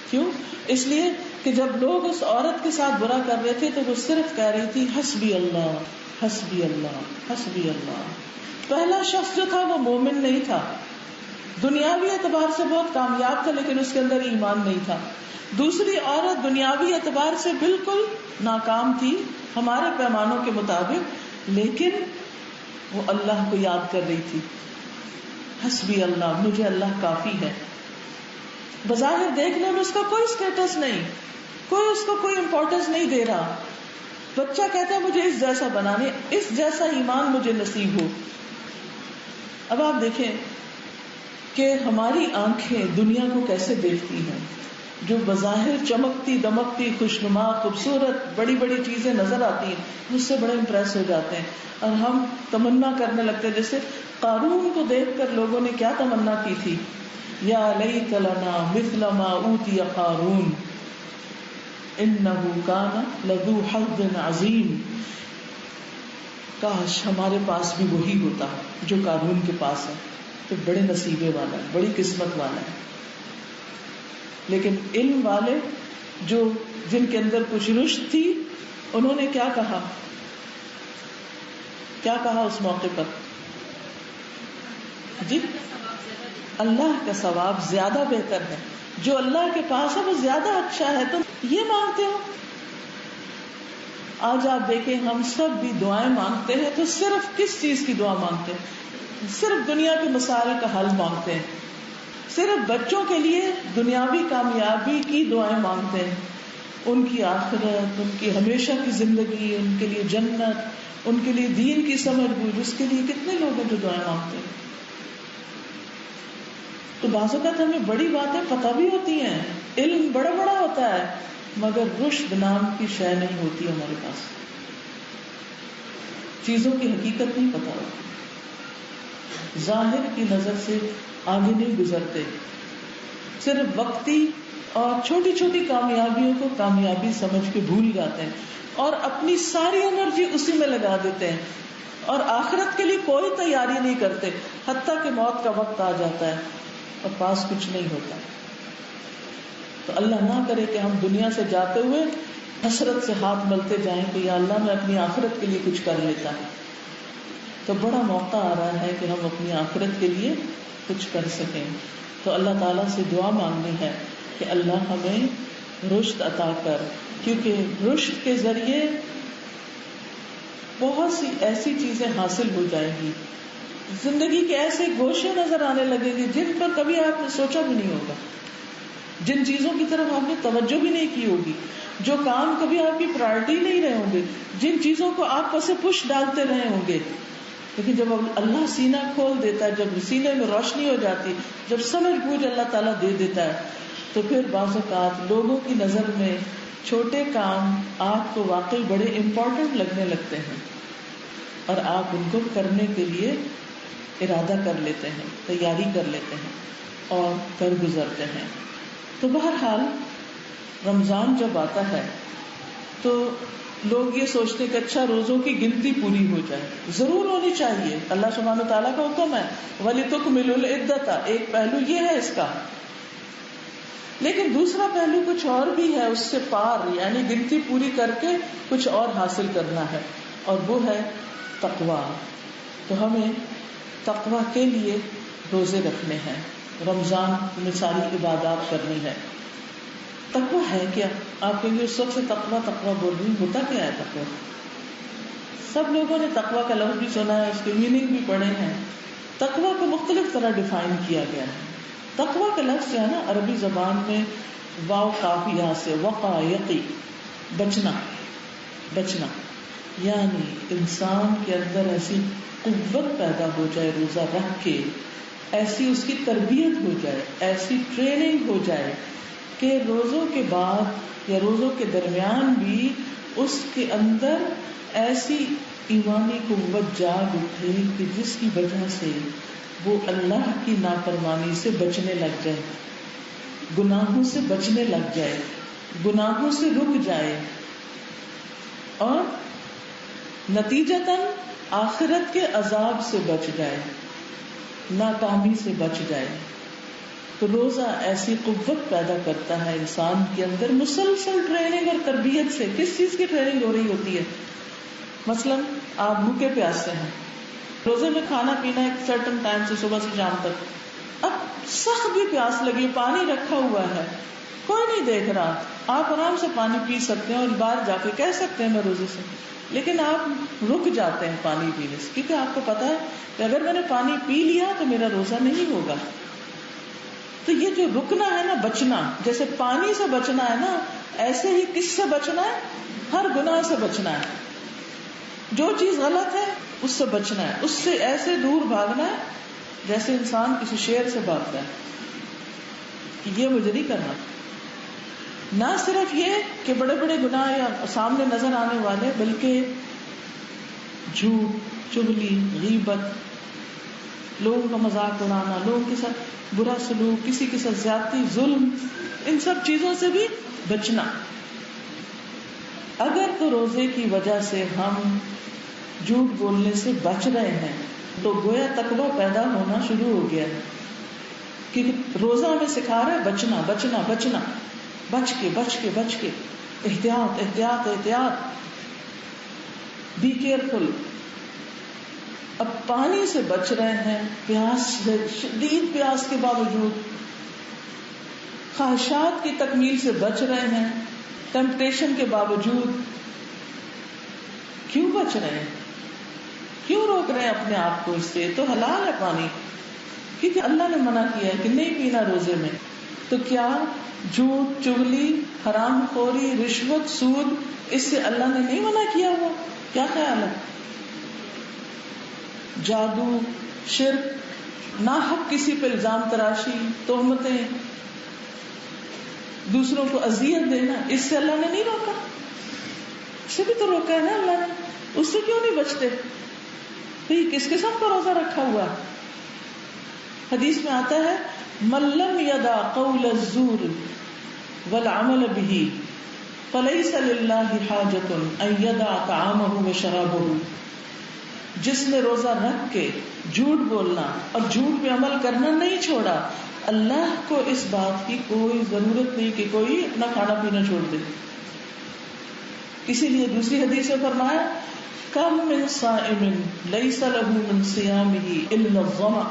کیوں؟ اس لیے کہ جب لوگ اس عورت کے ساتھ برا کر رہے تھے تو وہ صرف کہہ رہی تھی حسبی اللہ حسبی اللہ حسبی اللہ. پہلا شخص جو تھا وہ مومن نہیں تھا، دنیاوی اعتبار سے بہت کامیاب تھا لیکن اس کے اندر ایمان نہیں تھا. دوسری عورت دنیاوی اعتبار سے بالکل ناکام تھی ہمارے پیمانوں کے مطابق، لیکن وہ اللہ کو یاد کر رہی تھی. حسبی اللہ مجھے اللہ کافی ہے. بظاہر دیکھنے میں اس کا کوئی اسٹیٹس نہیں، کوئی اس کو کوئی امپورٹنس نہیں دے رہا. بچہ کہتا ہے مجھے اس جیسا بنانے، اس جیسا ایمان مجھے نصیب ہو. اب آپ دیکھیں کہ ہماری آنکھیں دنیا کو کیسے دیکھتی ہیں. جو بظاہر چمکتی دمکتی خوشنما خوبصورت بڑی بڑی چیزیں نظر آتی ہیں اس سے بڑے امپریس ہو جاتے ہیں اور ہم تمنا کرنے لگتے ہیں. جیسے قارون کو دیکھ کر لوگوں نے کیا تمنا کی تھی، یا لیت لنا مثل ما اوتی قارون انہ کان لذو حظ عظیم. کاش ہمارے پاس بھی وہی ہوتا جو قارون کے پاس ہے، تو بڑے نصیبے والا ہے، بڑی قسمت والا ہے. لیکن علم والے جو جن کے اندر کچھ رشد تھی انہوں نے کیا کہا اس موقع پر؟ جی اللہ کا ثواب زیادہ بہتر ہے، جو اللہ کے پاس ہے وہ زیادہ اچھا ہے، تم یہ مانگتے ہو. آج آپ دیکھیں ہم سب بھی دعائیں مانگتے ہیں تو صرف کس چیز کی دعا مانگتے ہیں؟ صرف دنیا کے مسائل کا حل مانگتے ہیں، صرف بچوں کے لیے دنیاوی کامیابی کی دعائیں مانگتے ہیں، ان کی آخرت، ان کی ہمیشہ کی زندگی، ان کے لیے جنت، ان کے لیے دین کی سمجھ بوجھ، اس کے لیے کتنے لوگ ہیں جو دعائیں مانگتے ہیں. تو بعض اوقات ہمیں بڑی باتیں پتہ بھی ہوتی ہیں، علم بڑا بڑا ہوتا ہے، مگر رشد نام کی شے نہیں ہوتی ہمارے پاس، چیزوں کی حقیقت نہیں پتہ ہوتی، ظاہر کی نظر سے آگے نہیں گزرتے، صرف وقتی اور چھوٹی چھوٹی کامیابیوں کو کامیابی سمجھ کے بھول جاتے ہیں اور اپنی ساری انرجی اسی میں لگا دیتے ہیں اور آخرت کے لیے کوئی تیاری نہیں کرتے، حتیٰ کہ موت کا وقت آ جاتا ہے اور پاس کچھ نہیں ہوتا. تو اللہ نہ کرے کہ ہم دنیا سے جاتے ہوئے حسرت سے ہاتھ ملتے جائیں کہ یا اللہ میں اپنی آخرت کے لیے کچھ کر لیتا. تو بڑا موقع آ رہا ہے کہ ہم اپنی آخرت کے لیے کچھ کر سکیں. تو اللہ تعالیٰ سے دعا مانگنی ہے کہ اللہ ہمیں رشد عطا کر، کیونکہ رشد کے ذریعے بہت سی ایسی چیزیں حاصل ہو جائیں گی، زندگی کے ایسے گوشے نظر آنے لگیں گے جن پر کبھی آپ نے سوچا بھی نہیں ہوگا، جن چیزوں کی طرف آپ نے توجہ بھی نہیں کی ہوگی، جو کام کبھی آپ کی پرائرٹی نہیں رہے ہوں گے، جن چیزوں کو آپ پس پش ڈالتے رہے ہوں گے. لیکن جب اللہ سینہ کھول دیتا ہے، جب سینے میں روشنی ہو جاتی، جب سمجھ بوجھ اللہ تعالیٰ دے دیتا ہے، تو پھر بعض اوقات لوگوں کی نظر میں چھوٹے کام آپ کو واقعی بڑے امپورٹنٹ لگنے لگتے ہیں اور آپ ان کو کرنے کے لیے ارادہ کر لیتے ہیں، تیاری کر لیتے ہیں اور کر گزرتے ہیں. تو بہرحال رمضان جب آتا ہے تو لوگ یہ سوچتے ہیں کہ اچھا روزوں کی گنتی پوری ہو جائے، ضرور ہونی چاہیے، اللہ سبحانہ وتعالیٰ کا حکم ہے وَلِتُكْمِلُوا الْعِدَّةَ، ایک پہلو یہ ہے اس کا. لیکن دوسرا پہلو کچھ اور بھی ہے اس سے پار، یعنی گنتی پوری کر کے کچھ اور حاصل کرنا ہے، اور وہ ہے تقویٰ. تو ہمیں تقویٰ کے لیے روزے رکھنے ہیں، رمضان میں ساری عبادات کرنی ہے. تقویٰ ہے کیا؟ آپ کہیں گے اس وقت سے تقویٰ بول رہی ہوں، ہوتا کیا ہے تقویٰ؟ سب لوگوں نے تقویٰ کا لفظ بھی سنا ہے، اس کے میننگ بھی پڑھے ہیں. تقویٰ کو مختلف طرح ڈیفائن کیا گیا ہے. تقویٰ کا لفظ جو ہے نا عربی زبان میں واو کافی، یہاں سے وقع یقی، بچنا، یعنی انسان کے اندر ایسی قوت پیدا ہو جائے روزہ رکھ کے، ایسی اس کی تربیت ہو جائے، ایسی ٹریننگ ہو جائے کہ روزوں کے بعد یا روزوں کے درمیان بھی اس کے اندر ایسی ایمانی قوت جاگ اٹھے کہ جس کی وجہ سے وہ اللہ کی نافرمانی سے بچنے لگ جائے، گناہوں سے بچنے لگ جائے، گناہوں سے رک جائے، اور نتیجتاً آخرت کے عذاب سے بچ جائے، ناکامی سے بچ جائے. تو روزہ ایسی قوت پیدا کرتا ہے انسان کے اندر، مسلسل ٹریننگ اور تربیت سے. کس چیز کی ٹریننگ ہو رہی ہوتی ہے؟ مثلا آپ بھوکے پیاسے ہیں، روزے میں کھانا پینا ایک سرٹن ٹائم سے صبح سے شام تک، اب سخت بھی پیاس لگی، پانی رکھا ہوا ہے، کوئی نہیں دیکھ رہا، آپ آرام سے پانی پی سکتے ہیں اور باہر جا کے کہہ سکتے ہیں میں روزے سے، لیکن آپ رک جاتے ہیں پانی پینے سے، کیونکہ آپ کو پتا ہے کہ اگر میں نے پانی پی لیا تو میرا روزہ نہیں ہوگا. تو یہ جو رکنا ہے نا، بچنا، جیسے پانی سے بچنا ہے نا، ایسے ہی کس سے بچنا ہے؟ ہر گناہ سے بچنا ہے. جو چیز غلط ہے اس سے بچنا ہے، اس سے ایسے دور بھاگنا ہے جیسے انسان کسی شیر سے بھاگتا ہے کہ یہ مجھے نہیں کرنا. نہ صرف یہ کہ بڑے بڑے گناہ یا سامنے نظر آنے والے، بلکہ جھوٹ، چغلی، غیبت، لوگوں کا مذاق اڑانا، لوگوں کے ساتھ برا سلوک، کسی کے ساتھ زیادتی، ظلم، ان سب چیزوں سے بھی بچنا. اگر تو روزے کی وجہ سے ہم جھوٹ بولنے سے بچ رہے ہیں تو گویا تقویٰ پیدا ہونا شروع ہو گیا ہے، کیونکہ روزہ ہمیں سکھا رہا ہے بچنا بچنا بچنا، بچ کے احتیاط احتیاط احتیاط، بی کیئرفل. اب پانی سے بچ رہے ہیں، پیاس سے، شدید پیاس کے باوجود، خواہشات کی تکمیل سے بچ رہے ہیں، ٹیمپٹیشن کے باوجود. کیوں بچ رہے ہیں؟ کیوں روک رہے ہیں اپنے آپ کو اس سے؟ تو حلال ہے پانی، کیونکہ اللہ نے منع کیا ہے کہ نہیں پینا روزے میں. تو کیا جھوٹ، چغلی، حرام خوری، رشوت، سود، اس سے اللہ نے نہیں منع کیا ہوا؟ کیا خیال ہے؟ جادو، شرک، ناحق کسی پہ الزام تراشی، تہمتیں، دوسروں کو اذیت دینا، اس سے اللہ نے نہیں روکا؟ اس سے بھی تو روکا ہے نا اللہ نے، اس سے کیوں نہیں بچتے؟ بھئی کس قسم کا روزہ رکھا ہوا؟ حدیث میں آتا ہے من لم یدع قول الزور والعمل به فلیس للہ حاجۃ ان یدع طعامہ وشرابہ. جس نے روزہ رکھ کے جھوٹ بولنا اور جھوٹ پہ عمل کرنا نہیں چھوڑا، اللہ کو اس بات کی کوئی ضرورت نہیں کہ کوئی اپنا کھانا پینا چھوڑ دے. اسی لیے دوسری حدیث میں فرمایا کم من صائم لیس له من صیامہ الا الظمأ،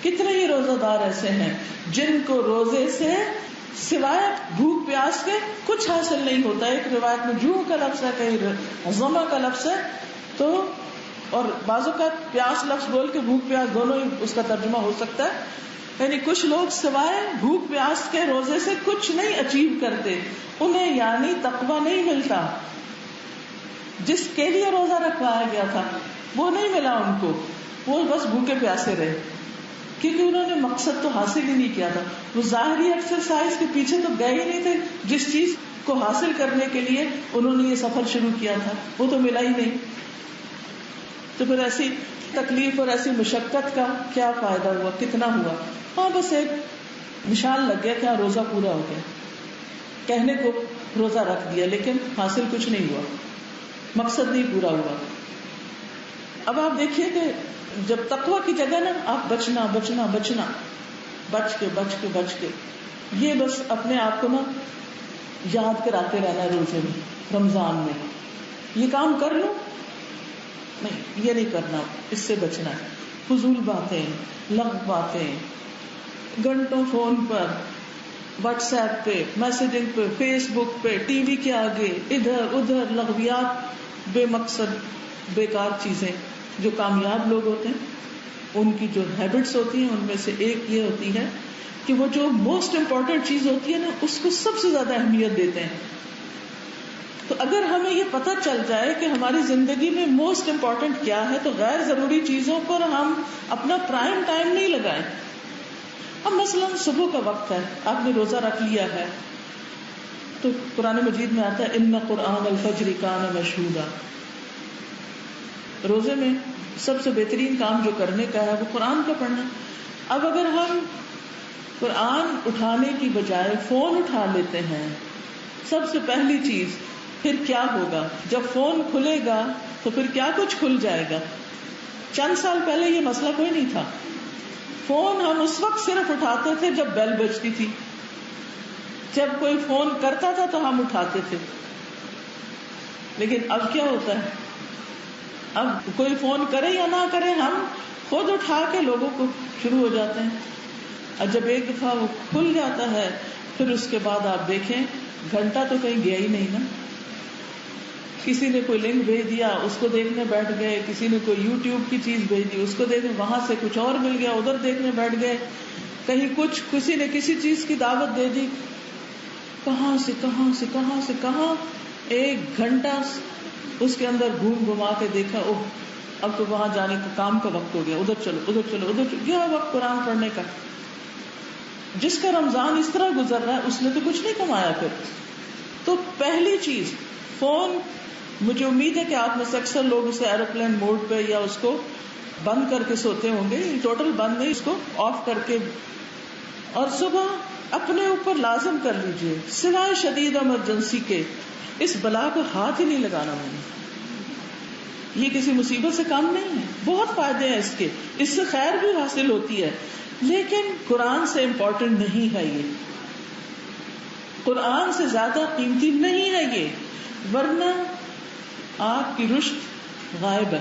کتنے ہی روزہ دار ایسے ہیں جن کو روزے سے سوائے بھوک پیاس کے کچھ حاصل نہیں ہوتا. ایک روایت میں جوع کا لفظ ہے، کہیں ظمأ کا لفظ ہے. تو اور بعض اوقات پیاس لفظ بول کے بھوک پیاس دونوں ہی اس کا ترجمہ ہو سکتا ہے. یعنی کچھ لوگ سوائے بھوک پیاس کے روزے سے کچھ نہیں اچیو کرتے، انہیں یعنی تقویٰ نہیں ملتا. جس کے لیے روزہ رکھوایا گیا تھا وہ نہیں ملا ان کو، وہ بس بھوکے پیاسے رہے، کیونکہ انہوں نے مقصد تو حاصل ہی نہیں کیا تھا. وہ ظاہری ایکسرسائز کے پیچھے تو گئے ہی نہیں تھے، جس چیز کو حاصل کرنے کے لیے انہوں نے یہ سفر شروع کیا تھا وہ تو ملا ہی نہیں. تو پھر ایسی تکلیف اور ایسی مشقت کا کیا فائدہ ہوا، کتنا ہوا؟ ہاں بس ایک نشان لگ گیا کہ ہاں روزہ پورا ہو گیا، کہنے کو روزہ رکھ دیا لیکن حاصل کچھ نہیں ہوا، مقصد نہیں پورا ہوا. اب آپ دیکھیے کہ جب تقویٰ کی جگہ نا آپ بچنا بچنا بچنا، بچ کے بچ کے بچ کے، یہ بس اپنے آپ کو نا یاد کراتے رہنا روزے میں، رمضان میں یہ کام کر لوں، نہیں یہ نہیں کرنا، اس سے بچنا ہے. فضول باتیں، لغو باتیں، گھنٹوں فون پر، واٹس ایپ پہ، میسجنگ پہ، فیس بک پہ، ٹی وی کے آگے، ادھر ادھر لغویات، بے مقصد بیکار چیزیں. جو کامیاب لوگ ہوتے ہیں ان کی جو ہیبٹس ہوتی ہیں ان میں سے ایک یہ ہوتی ہے کہ وہ جو موسٹ امپورٹنٹ چیز ہوتی ہے نا اس کو سب سے زیادہ اہمیت دیتے ہیں. تو اگر ہمیں یہ پتہ چل جائے کہ ہماری زندگی میں موسٹ امپورٹنٹ کیا ہے تو غیر ضروری چیزوں پر ہم اپنا پرائم ٹائم نہیں لگائیں. اب مثلا صبح کا وقت ہے، آپ نے روزہ رکھ لیا ہے تو قرآن مجید میں آتا ہے ان قرآن الفجر کان مشہودا. روزے میں سب سے بہترین کام جو کرنے کا ہے وہ قرآن کا پڑھنا. اب اگر ہم قرآن اٹھانے کی بجائے فون اٹھا لیتے ہیں سب سے پہلی چیز، پھر کیا ہوگا؟ جب فون کھلے گا تو پھر کیا کچھ کھل جائے گا. چند سال پہلے یہ مسئلہ کوئی نہیں تھا، فون ہم اس وقت صرف اٹھاتے تھے جب بیل بجتی تھی، جب کوئی فون کرتا تھا تو ہم اٹھاتے تھے. لیکن اب کیا ہوتا ہے، اب کوئی فون کرے یا نہ کرے ہم خود اٹھا کے لوگوں کو شروع ہو جاتے ہیں. اور جب ایک دفعہ وہ کھل جاتا ہے پھر اس کے بعد آپ دیکھیں گھنٹہ تو کہیں گیا ہی نہیں نا. کسی نے کوئی لنک بھیج دیا اس کو دیکھنے بیٹھ گئے، کسی نے کوئی یوٹیوب کی چیز بھیج دی اس کو دیکھنے، وہاں سے کچھ اور مل گیا ادھر دیکھنے بیٹھ گئے، کہیں کچھ کسی نے کسی چیز کی دعوت دے دی، کہاں سے کہاں سے کہاں سے کہاں. ایک گھنٹہ اس کے اندر گھوم گھما کے دیکھا، اوہ اب تو وہاں جانے کا کام کا وقت ہو گیا، ادھر چلو ادھر چلو ادھر چلو، یہ وقت قرآن پڑھنے کا. جس کا رمضان اس طرح گزر رہا ہے اس نے تو کچھ نہیں کمایا. پھر تو پہلی چیز فون، مجھے امید ہے کہ آپ میں سے اکثر لوگ اسے ایروپلین موڈ پہ یا اس کو بند کر کے سوتے ہوں گے، ٹوٹل بند نہیں، اس کو آف کر کے. اور صبح اپنے اوپر لازم کر لیجئے سوائے شدید ایمرجنسی کے اس بلا کو ہاتھ ہی نہیں لگانا. یہ کسی مصیبت سے کم نہیں ہے، بہت فائدے ہیں اس کے، اس سے خیر بھی حاصل ہوتی ہے، لیکن قرآن سے امپورٹنٹ نہیں ہے. یہ قرآن سے زیادہ قیمتی نہیں ہے یہ، ورنہ آپ کی رشد غائب ہے.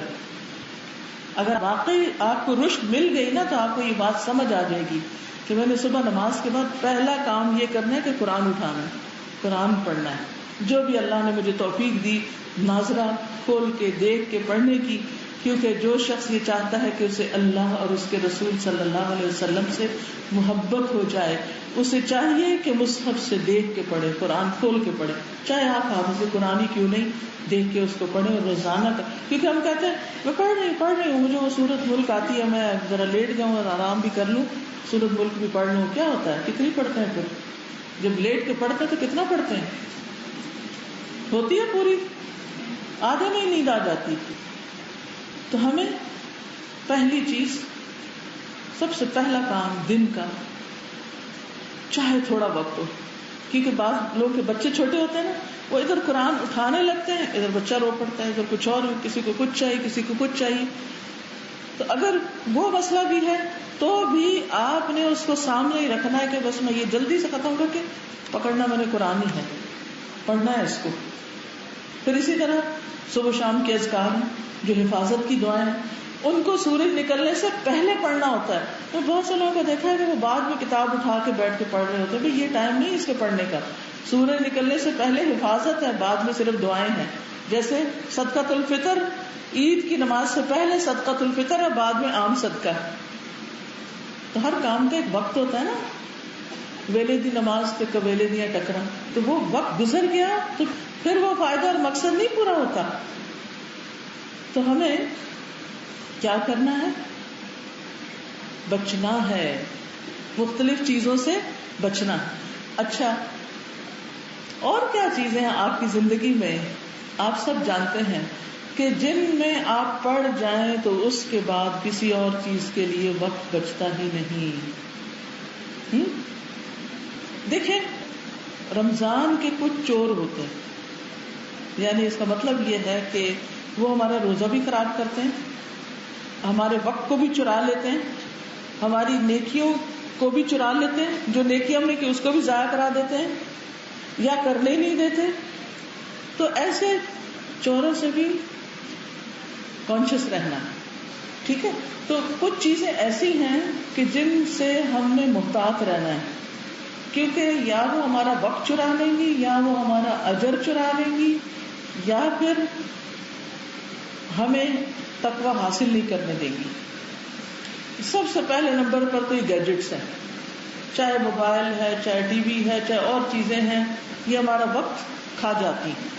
اگر واقعی آپ کو رشد مل گئی نا تو آپ کو یہ بات سمجھ آ جائے گی کہ میں نے صبح نماز کے بعد پہلا کام یہ کرنا ہے کہ قرآن اٹھانا ہے، قرآن پڑھنا ہے. جو بھی اللہ نے مجھے توفیق دی ناظرہ کھول کے دیکھ کے پڑھنے کی، کیونکہ جو شخص یہ چاہتا ہے کہ اسے اللہ اور اس کے رسول صلی اللہ علیہ وسلم سے محبت ہو جائے، اسے چاہیے کہ مصحف سے دیکھ کے پڑھے، قرآن کھول کے پڑھے، چاہے آپ حافظ قرآن ہی کیوں نہیں، دیکھ کے اس کو پڑھیں اور روزانہ کا. کیونکہ ہم کہتے ہیں میں پڑھ رہی ہوں مجھے وہ سورت ملک آتی ہے، میں ذرا لیٹ جاؤں اور آرام بھی کر لوں، سورت ملک بھی پڑھ لوں. کیا ہوتا ہے، کتنی پڑھتے ہیں؟ پھر جب لیٹ کے پڑھتے ہیں تو کتنا پڑھتے ہیں؟ ہوتی ہے پوری، آدھے میں نیند آ جاتی. تو ہمیں پہلی چیز، سب سے پہلا کام دن کا، چاہے تھوڑا وقت ہو، کیونکہ بعض لوگ کے بچے چھوٹے ہوتے ہیں نا، وہ ادھر قرآن اٹھانے لگتے ہیں، ادھر بچہ رو پڑتا ہے، ادھر کچھ اور، کسی کو کچھ چاہیے کسی کو کچھ چاہیے. تو اگر وہ مسئلہ بھی ہے تو بھی آپ نے اس کو سامنے ہی رکھنا ہے کہ بس میں یہ جلدی سے ختم کر کے پکڑنا میں نے قرآن ہی ہے، پڑھنا ہے اس کو. پھر اسی طرح صبح شام کے اذکار ہیں، جو حفاظت کی دعائیں ہیں ان کو سورج نکلنے سے پہلے پڑھنا ہوتا ہے. تو بہت سے لوگوں کو دیکھا ہے کہ وہ بعد میں کتاب اٹھا کے بیٹھ کے پڑھ رہے ہوتے ہیں. بھائی یہ ٹائم نہیں اس کے پڑھنے کا. سورج نکلنے سے پہلے حفاظت ہے, بعد میں صرف دعائیں ہیں. جیسے صدقۃ الفطر, عید کی نماز سے پہلے صدقۃ الفطر ہے, بعد میں عام صدقہ ہے. تو ہر کام کا ایک وقت ہوتا ہے نا. ویلے دی نماز تے کبیلے دیا ٹکرا, تو وہ وقت گزر گیا تو پھر وہ فائدہ اور مقصد نہیں پورا ہوتا. تو ہمیں کیا کرنا ہے؟ بچنا ہے, مختلف چیزوں سے بچنا. اچھا, اور کیا چیزیں ہیں آپ کی زندگی میں آپ سب جانتے ہیں کہ جن میں آپ پڑ جائیں تو اس کے بعد کسی اور چیز کے لیے وقت بچتا ہی نہیں؟ دیکھیں, رمضان کے کچھ چور ہوتے ہیں, یعنی اس کا مطلب یہ ہے کہ وہ ہمارا روزہ بھی خراب کرتے ہیں, ہمارے وقت کو بھی چرا لیتے ہیں, ہماری نیکیوں کو بھی چرا لیتے ہیں, جو نیکی ہم نے کی اس کو بھی ضائع کرا دیتے ہیں یا کرنے ہی نہیں دیتے. تو ایسے چوروں سے بھی کانشیس رہنا, ٹھیک ہے. تو کچھ چیزیں ایسی ہیں کہ جن سے ہم نے محتاط رہنا ہے, کیونکہ یا وہ ہمارا وقت چرا لیں گی, یا وہ ہمارا اجر چرا لیں گی, یا پھر ہمیں تقوی حاصل نہیں کرنے دیں گی. سب سے پہلے نمبر پر تو یہ گیجٹس ہیں, چاہے موبائل ہے, چاہے ٹی وی ہے, چاہے اور چیزیں ہیں, یہ ہمارا وقت کھا جاتی ہیں.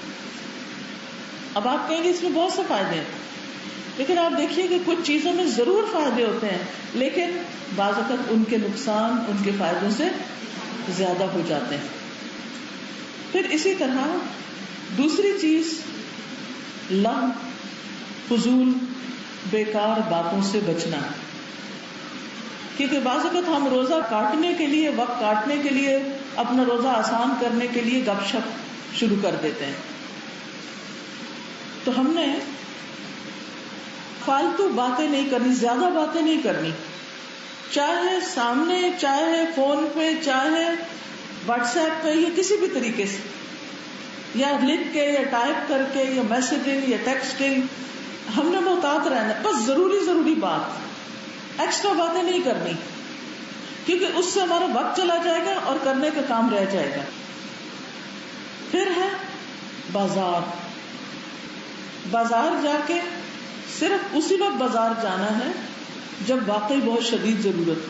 اب آپ کہیں گے اس میں بہت سے فائدے ہیں, لیکن آپ دیکھیے کہ کچھ چیزوں میں ضرور فائدے ہوتے ہیں, لیکن بعض اوقات ان کے نقصان ان کے فائدوں سے زیادہ ہو جاتے ہیں. پھر اسی طرح دوسری چیز, لغو, فضول, بیکار باتوں سے بچنا. کیونکہ بعض اوقات ہم روزہ کاٹنے کے لیے, وقت کاٹنے کے لیے, اپنا روزہ آسان کرنے کے لیے گپ شپ شروع کر دیتے ہیں. تو ہم نے فالتو باتیں نہیں کرنی, زیادہ باتیں نہیں کرنی, چاہے سامنے, چاہے فون پہ, چاہے واٹس ایپ پہ, یا کسی بھی طریقے سے, یا لکھ کے, یا ٹائپ کر کے, یا میسجنگ, یا ٹیکسٹنگ. ہم نے محتاط رہنا, بس ضروری بات, ایکسٹرا باتیں نہیں کرنی, کیونکہ اس سے ہمارا وقت چلا جائے گا اور کرنے کا کام رہ جائے گا. پھر ہے بازار جا کے صرف اسی وقت بازار جانا ہے جب واقعی بہت شدید ضرورت.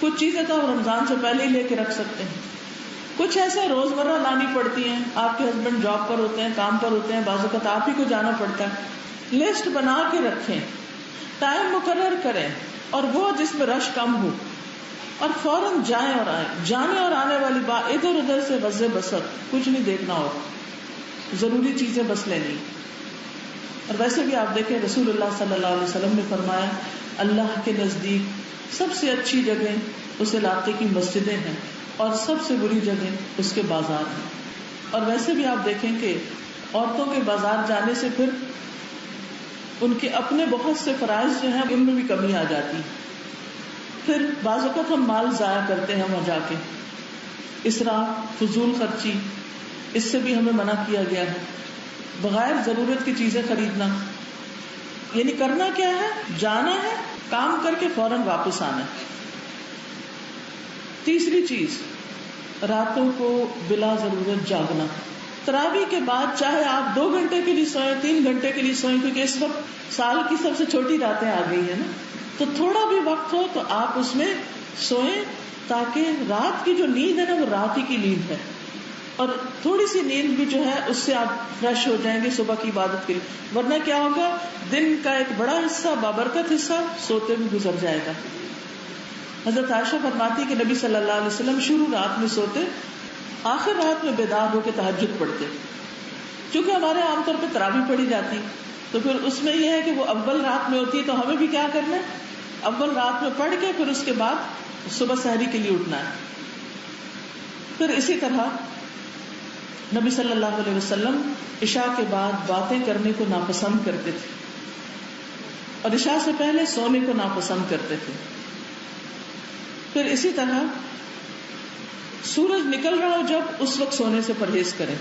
کچھ چیزیں تو ہم رمضان سے پہلے ہی لے کے رکھ سکتے ہیں, کچھ ایسے روزمرہ لانی پڑتی ہیں. آپ کے ہسبینڈ جاب پر ہوتے ہیں, کام پر ہوتے ہیں, بعض اوقات آپ ہی کو جانا پڑتا ہے. لسٹ بنا کے رکھیں, ٹائم مقرر کریں, اور وہ جس میں رش کم ہو, اور فوراً جائیں اور آئیں. جانے اور آنے والی بات, ادھر ادھر سے وزے بسر کچھ نہیں دیکھنا ہو, ضروری چیزیں بس لینی. اور ویسے بھی آپ دیکھیں رسول اللہ صلی اللہ علیہ وسلم نے فرمایا اللہ کے نزدیک سب سے اچھی جگہ اس علاقے کی مسجدیں ہیں, اور سب سے بری جگہ اس کے بازار ہیں. اور ویسے بھی آپ دیکھیں کہ عورتوں کے بازار جانے سے پھر ان کے اپنے بہت سے فرائض جو ہیں ان میں بھی کمی آ جاتی. پھر بعض اوقات ہم مال ضائع کرتے ہیں وہاں جا کے, اسراف, فضول خرچی, اس سے بھی ہمیں منع کیا گیا ہے. بغیر ضرورت کی چیزیں خریدنا, یعنی کرنا کیا ہے, جانا ہے, کام کر کے فوراً واپس آنا ہے. تیسری چیز, راتوں کو بلا ضرورت جاگنا. تراویح کے بعد چاہے آپ 2 گھنٹے کے لیے سوئیں, 3 گھنٹے کے لیے سوئیں, کیونکہ اس وقت سال کی سب سے چھوٹی راتیں آ گئی ہیں نا, تو تھوڑا بھی وقت ہو تو آپ اس میں سوئیں, تاکہ رات کی جو نیند ہے نا وہ رات ہی کی نیند ہے, اور تھوڑی سی نیند بھی جو ہے اس سے آپ فریش ہو جائیں گے صبح کی عبادت کے لیے. ورنہ کیا ہوگا, دن کا ایک بڑا حصہ, بابرکت حصہ سوتے میں گزر جائے گا. حضرت عائشہ فرماتی کہ نبی صلی اللہ علیہ وسلم شروع رات میں سوتے, آخر رات میں بیدار ہو کے تہجد پڑھتے. چونکہ ہمارے عام طور پہ تراویح پڑھی جاتی, تو پھر اس میں یہ ہے کہ وہ اول رات میں ہوتی ہے, تو ہمیں بھی کیا کرنا ہے, اول رات میں پڑھ کے پھر اس کے بعد صبح سحری کے لیے اٹھنا ہے. پھر اسی طرح نبی صلی اللہ علیہ وسلم عشاء کے بعد باتیں کرنے کو ناپسند کرتے تھے, اور عشاء سے پہلے سونے کو ناپسند کرتے تھے. پھر اسی طرح سورج نکل رہا ہو جب, اس وقت سونے سے پرہیز کریں.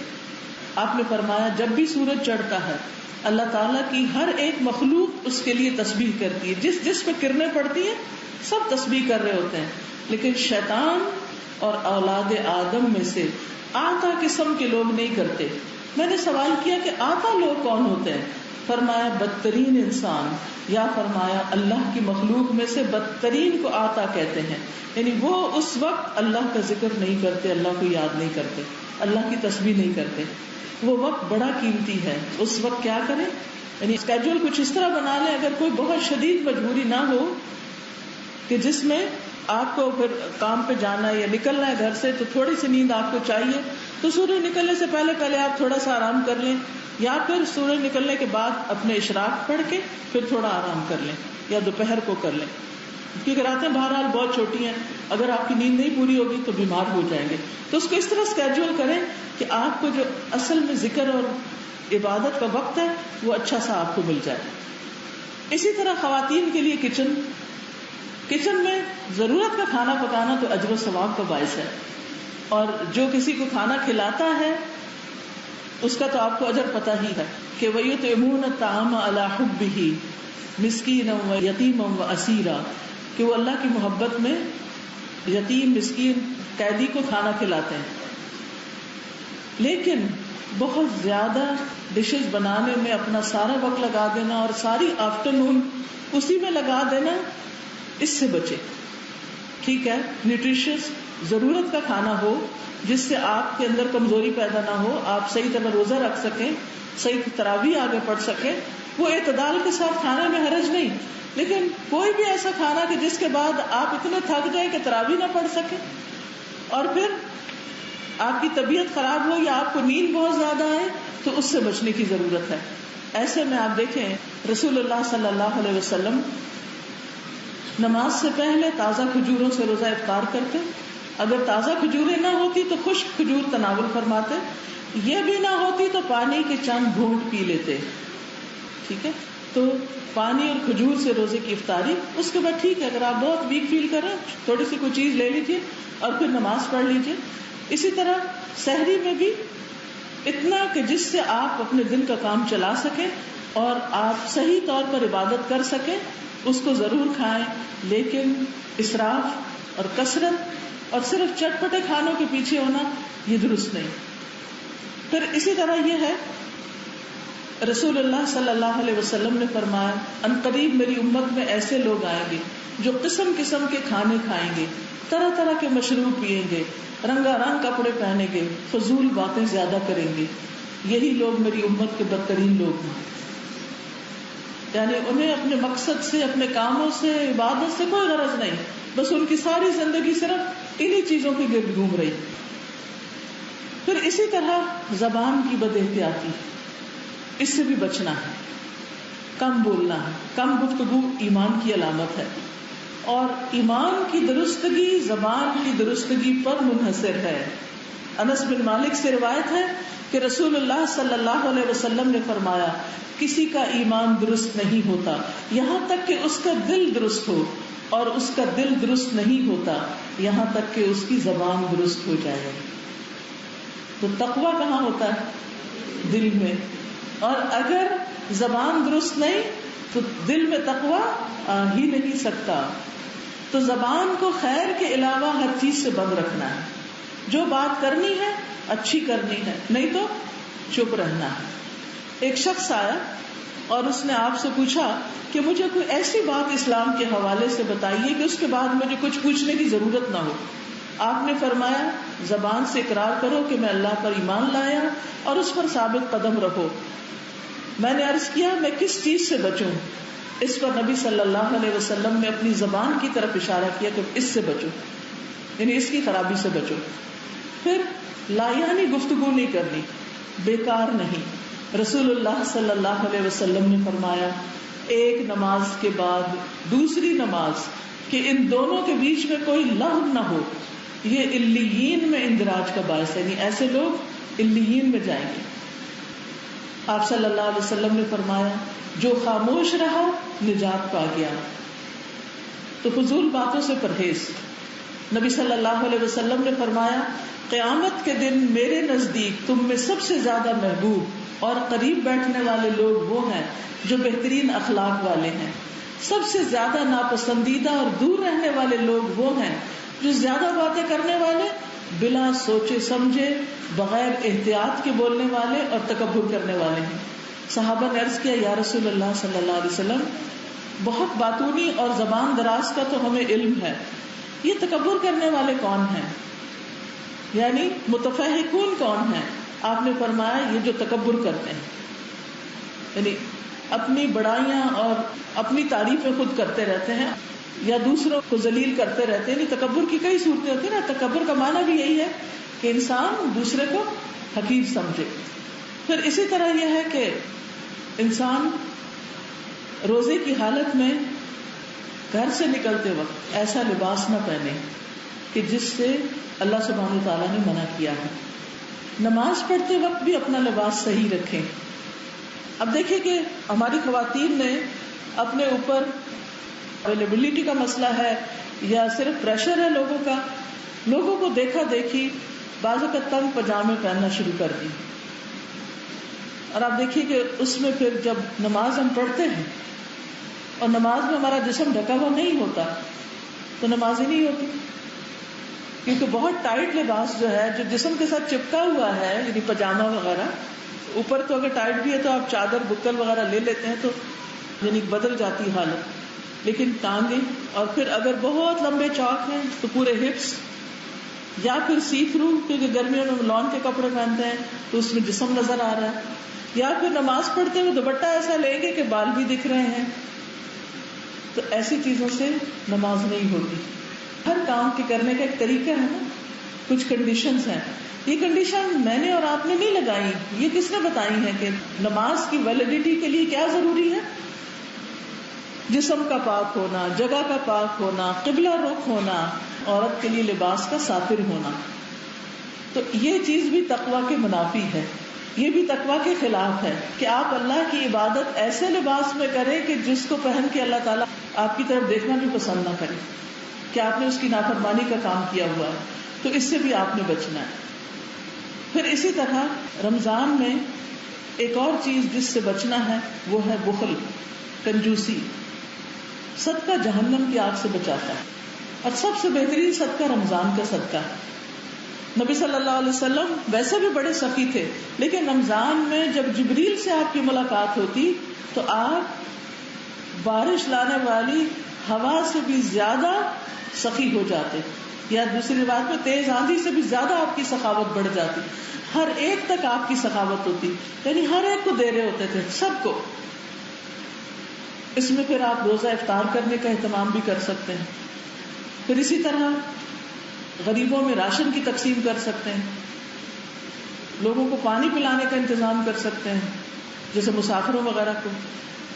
آپ نے فرمایا جب بھی سورج چڑھتا ہے اللہ تعالیٰ کی ہر ایک مخلوق اس کے لیے تسبیح کرتی ہے. جس جس پہ کرنیں پڑتی ہیں سب تسبیح کر رہے ہوتے ہیں. لیکن شیطان اور اولاد آدم میں سے آتا قسم کے لوگ نہیں کرتے. میں نے سوال کیا کہ آتا لوگ کون ہوتے ہیں؟ فرمایا بدترین انسان، یا فرمایا اللہ کی مخلوق میں سے بدترین کو آتا کہتے ہیں. یعنی وہ اس وقت اللہ کا ذکر نہیں کرتے، اللہ کو یاد نہیں کرتے، اللہ کی تسبیح نہیں کرتے. وہ وقت بڑا قیمتی ہے. اس وقت کیا کریں؟ یعنی اسکیڈول کچھ اس طرح بنا لیں، اگر کوئی بہت شدید مجبوری نہ ہو کہ جس میں آپ کو پھر کام پہ جانا ہے یا نکلنا ہے گھر سے، تو تھوڑی سی نیند آپ کو چاہیے، تو سورج نکلنے سے پہلے آپ تھوڑا سا آرام کر لیں، یا پھر سورج نکلنے کے بعد اپنے اشراق پڑھ کے پھر تھوڑا آرام کر لیں، یا دوپہر کو کر لیں. کیونکہ راتیں بہرحال بہت چھوٹی ہیں، اگر آپ کی نیند نہیں پوری ہوگی تو بیمار ہو جائیں گے. تو اس کو اس طرح اسکیڈول کریں کہ آپ کو جو اصل میں ذکر اور عبادت کا وقت ہے وہ اچھا سا آپ کو مل جائے. اسی طرح خواتین کے لیے کچن میں ضرورت کا کھانا پکانا تو اجر و ثواب کا باعث ہے، اور جو کسی کو کھانا کھلاتا ہے اس کا تو آپ کو اجر پتہ ہی ہے کہ وَيُطْعِمُونَ الطَّعَامَ عَلَىٰ حُبِّهِ مِسْكِينًا وَيَتِيمًا وَأَسِيرًا، کہ وہ اللہ کی محبت میں یتیم، مسکین، قیدی کو کھانا کھلاتے ہیں. لیکن بہت زیادہ ڈشز بنانے میں اپنا سارا وقت لگا دینا اور ساری آفٹرنون اسی میں لگا دینا، اس سے بچے. ٹھیک ہے، نیوٹریشس ضرورت کا کھانا ہو جس سے آپ کے اندر کمزوری پیدا نہ ہو، آپ صحیح طرح روزہ رکھ سکیں، صحیح تراویح آگے پڑھ سکیں، وہ اعتدال کے ساتھ کھانے میں حرج نہیں. لیکن کوئی بھی ایسا کھانا کہ جس کے بعد آپ اتنے تھک جائیں کہ تراویح نہ پڑھ سکیں، اور پھر آپ کی طبیعت خراب ہو یا آپ کو نیند بہت زیادہ آئے، تو اس سے بچنے کی ضرورت ہے. ایسے میں آپ دیکھیں رسول اللہ صلی اللہ علیہ وسلم نماز سے پہلے تازہ کھجوروں سے روزہ افطار کرتے. اگر تازہ کھجوریں نہ ہوتی تو خشک کھجور تناول فرماتے، یہ بھی نہ ہوتی تو پانی کے چند گھونٹ پی لیتے. ٹھیک ہے، تو پانی اور کھجور سے روزے کی افطاری. اس کے بعد ٹھیک ہے، اگر آپ بہت ویک فیل کر رہے ہیں تھوڑی سی کوئی چیز لے لیجیے اور پھر نماز پڑھ لیجیے. اسی طرح سحری میں بھی اتنا کہ جس سے آپ اپنے دن کا کام چلا سکیں اور آپ صحیح طور پر عبادت کر سکیں، اس کو ضرور کھائیں. لیکن اسراف اور کثرت اور صرف چٹپٹے کھانوں کے پیچھے ہونا یہ درست نہیں. پھر اسی طرح یہ ہے، رسول اللہ صلی اللہ علیہ وسلم نے فرمایا ان قریب میری امت میں ایسے لوگ آئیں گے جو قسم قسم کے کھانے کھائیں گے، طرح طرح کے مشروب پیئیں گے، رنگا رنگ کپڑے پہنیں گے، فضول باتیں زیادہ کریں گے. یہی لوگ میری امت کے بدترین لوگ ہیں. یعنی انہیں اپنے مقصد سے، اپنے کاموں سے، عبادت سے کوئی غرض نہیں، بس ان کی ساری زندگی صرف انہی چیزوں کے گرد گھوم رہی. پھر اسی طرح زبان کی بد احتیاطی، اس سے بھی بچنا ہے. کم بولنا ہے، کم گفتگو ایمان کی علامت ہے، اور ایمان کی درستگی زبان کی درستگی پر منحصر ہے. انس بن مالک سے روایت ہے کہ رسول اللہ صلی اللہ علیہ وسلم نے فرمایا کسی کا ایمان درست نہیں ہوتا یہاں تک کہ اس کا دل درست ہو، اور اس کا دل درست نہیں ہوتا یہاں تک کہ اس کی زبان درست ہو جائے. تو تقویٰ کہاں ہوتا ہے؟ دل میں. اور اگر زبان درست نہیں تو دل میں تقویٰ آ ہی نہیں سکتا. تو زبان کو خیر کے علاوہ ہر چیز سے بند رکھنا ہے. جو بات کرنی ہے اچھی کرنی ہے، نہیں تو چپ رہنا ہے. ایک شخص آیا اور اس نے آپ سے پوچھا کہ مجھے کوئی ایسی بات اسلام کے حوالے سے بتائیے کہ اس کے بعد مجھے کچھ پوچھنے کی ضرورت نہ ہو. آپ نے فرمایا زبان سے اقرار کرو کہ میں اللہ پر ایمان لایا اور اس پر ثابت قدم رہو. میں نے عرض کیا میں کس چیز سے بچوں؟ اس پر نبی صلی اللہ علیہ وسلم نے اپنی زبان کی طرف اشارہ کیا کہ اس سے بچو، یعنی اس کی خرابی سے بچو. پھر لایانی گفتگو نہیں کرنی، بیکار نہیں. رسول اللہ صلی اللہ علیہ وسلم نے فرمایا ایک نماز کے بعد دوسری نماز کہ ان دونوں کے بیچ میں کوئی لغو نہ ہو، یہ علیین میں اندراج کا باعث ہے، یعنی ایسے لوگ علیین میں جائیں گے. آپ صلی اللہ علیہ وسلم نے فرمایا جو خاموش رہا نجات پا گیا. تو فضول باتوں سے پرہیز. نبی صلی اللہ علیہ وسلم نے فرمایا قیامت کے دن میرے نزدیک تم میں سب سے زیادہ محبوب اور قریب بیٹھنے والے لوگ وہ ہیں جو بہترین اخلاق والے ہیں. سب سے زیادہ ناپسندیدہ اور دور رہنے والے لوگ وہ ہیں جو زیادہ باتیں کرنے والے، بلا سوچے سمجھے، بغیر احتیاط کے بولنے والے اور تکبر کرنے والے ہیں. صحابہ نے عرض کیا یا رسول اللہ صلی اللہ علیہ وسلم، بہت باتونی اور زبان دراز کا تو ہمیں علم ہے، یہ تکبر کرنے والے کون ہیں؟ یعنی متفحقون کون ہیں؟ آپ نے فرمایا یہ جو تکبر کرتے ہیں، یعنی اپنی بڑائیاں اور اپنی تعریفیں خود کرتے رہتے ہیں یا دوسروں کو ذلیل کرتے رہتے ہیں. تکبر کی کئی صورتیں ہوتی ہیں نا. تکبر کا معنی بھی یہی ہے کہ انسان دوسرے کو حقیر سمجھے. پھر اسی طرح یہ ہے کہ انسان روزے کی حالت میں گھر سے نکلتے وقت ایسا لباس نہ پہنے کہ جس سے اللہ سبحانہ تعالیٰ نے منع کیا ہے. نماز پڑھتے وقت بھی اپنا لباس صحیح رکھیں. اب دیکھیں کہ ہماری خواتین نے اپنے اوپر اویلیبلٹی کا مسئلہ ہے یا صرف پریشر ہے لوگوں کا، لوگوں کو دیکھا دیکھی بعض اوقات تنگ پجامے پہننا شروع کر دی. اور آپ دیکھیے کہ اس میں پھر جب نماز ہم پڑھتے ہیں اور نماز میں ہمارا جسم ڈھکا ہوا نہیں ہوتا تو نماز ہی نہیں ہوتی، کیونکہ بہت ٹائٹ لباس جو ہے جو جسم کے ساتھ چپکا ہوا ہے، یعنی پجامہ وغیرہ، اوپر تو اگر ٹائٹ بھی ہے تو آپ چادر بکل وغیرہ لے لیتے ہیں تو یعنی بدل جاتی حالت، لیکن ٹانگیں اور پھر اگر بہت لمبے چوک ہیں تو پورے ہپس، یا پھر سی تھرو کیونکہ گرمیوں میں لون کے کپڑے پہنتے ہیں تو اس میں جسم نظر آ رہا ہے، یا پھر نماز پڑھتے ہوئے دوپٹہ ایسا لیں گے کہ بال بھی دکھ رہے ہیں. تو ایسی چیزوں سے نماز نہیں ہوتی. ہر کام کے کرنے کا ایک طریقہ ہے نا، کچھ کنڈیشنز ہیں. یہ کنڈیشن میں نے اور آپ نے نہیں لگائی، یہ کس نے بتائی ہے کہ نماز کی ویلیڈیٹی کے لیے کیا ضروری ہے؟ جسم کا پاک ہونا، جگہ کا پاک ہونا، قبلہ رخ ہونا، عورت کے لیے لباس کا ساتر ہونا. تو یہ چیز بھی تقویٰ کے منافی ہے، یہ بھی تقویٰ کے خلاف ہے کہ آپ اللہ کی عبادت ایسے لباس میں کریں کہ جس کو پہن کے اللہ تعالیٰ آپ کی طرف دیکھنا بھی پسند نہ کرے، کہ آپ نے اس کی نافرمانی کا کام کیا ہوا ہے. تو اس سے بھی آپ نے بچنا ہے. پھر اسی طرح رمضان میں ایک اور چیز جس سے بچنا ہے وہ ہے بخل، کنجوسی. صدقہ جہنم کی آگ سے بچاتا ہے، اور سب سے بہترین صدقہ رمضان کا صدقہ ہے. نبی صلی اللہ علیہ وسلم ویسے بھی بڑے سخی تھے، لیکن رمضان میں جب جبریل سے آپ کی ملاقات ہوتی تو آپ بارش لانے والی ہوا سے بھی زیادہ سخی ہو جاتے، یا دوسری بات میں تیز آندھی سے بھی زیادہ آپ کی سخاوت بڑھ جاتی. ہر ایک تک آپ کی سخاوت ہوتی، یعنی ہر ایک کو دے رہے ہوتے تھے، سب کو. اس میں پھر آپ روزہ افطار کرنے کا اہتمام بھی کر سکتے ہیں. پھر اسی طرح غریبوں میں راشن کی تقسیم کر سکتے ہیں، لوگوں کو پانی پلانے کا انتظام کر سکتے ہیں، جیسے مسافروں وغیرہ کو.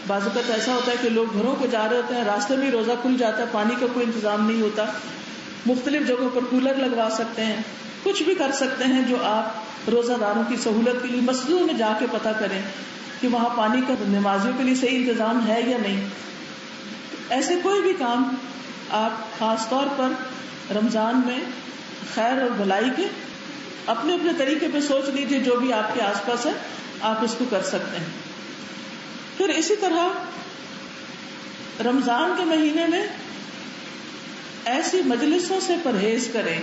بعض اوقات ایسا ہوتا ہے کہ لوگ گھروں کو جا رہے ہوتے ہیں، راستے میں روزہ کھل جاتا ہے، پانی کا کوئی انتظام نہیں ہوتا. مختلف جگہوں پر کولر لگوا سکتے ہیں، کچھ بھی کر سکتے ہیں جو آپ روزہ داروں کی سہولت کے لیے مسجدوں میں جا کے پتہ کریں کہ وہاں پانی کا نمازیوں کے لیے صحیح انتظام ہے یا نہیں. ایسے کوئی بھی کام آپ خاص طور پر رمضان میں خیر اور بھلائی کے اپنے اپنے طریقے پہ سوچ لیجیے، جو بھی آپ کے آس پاس ہے آپ اس کو کر سکتے ہیں. پھر اسی طرح رمضان کے مہینے میں ایسی مجلسوں سے پرہیز کریں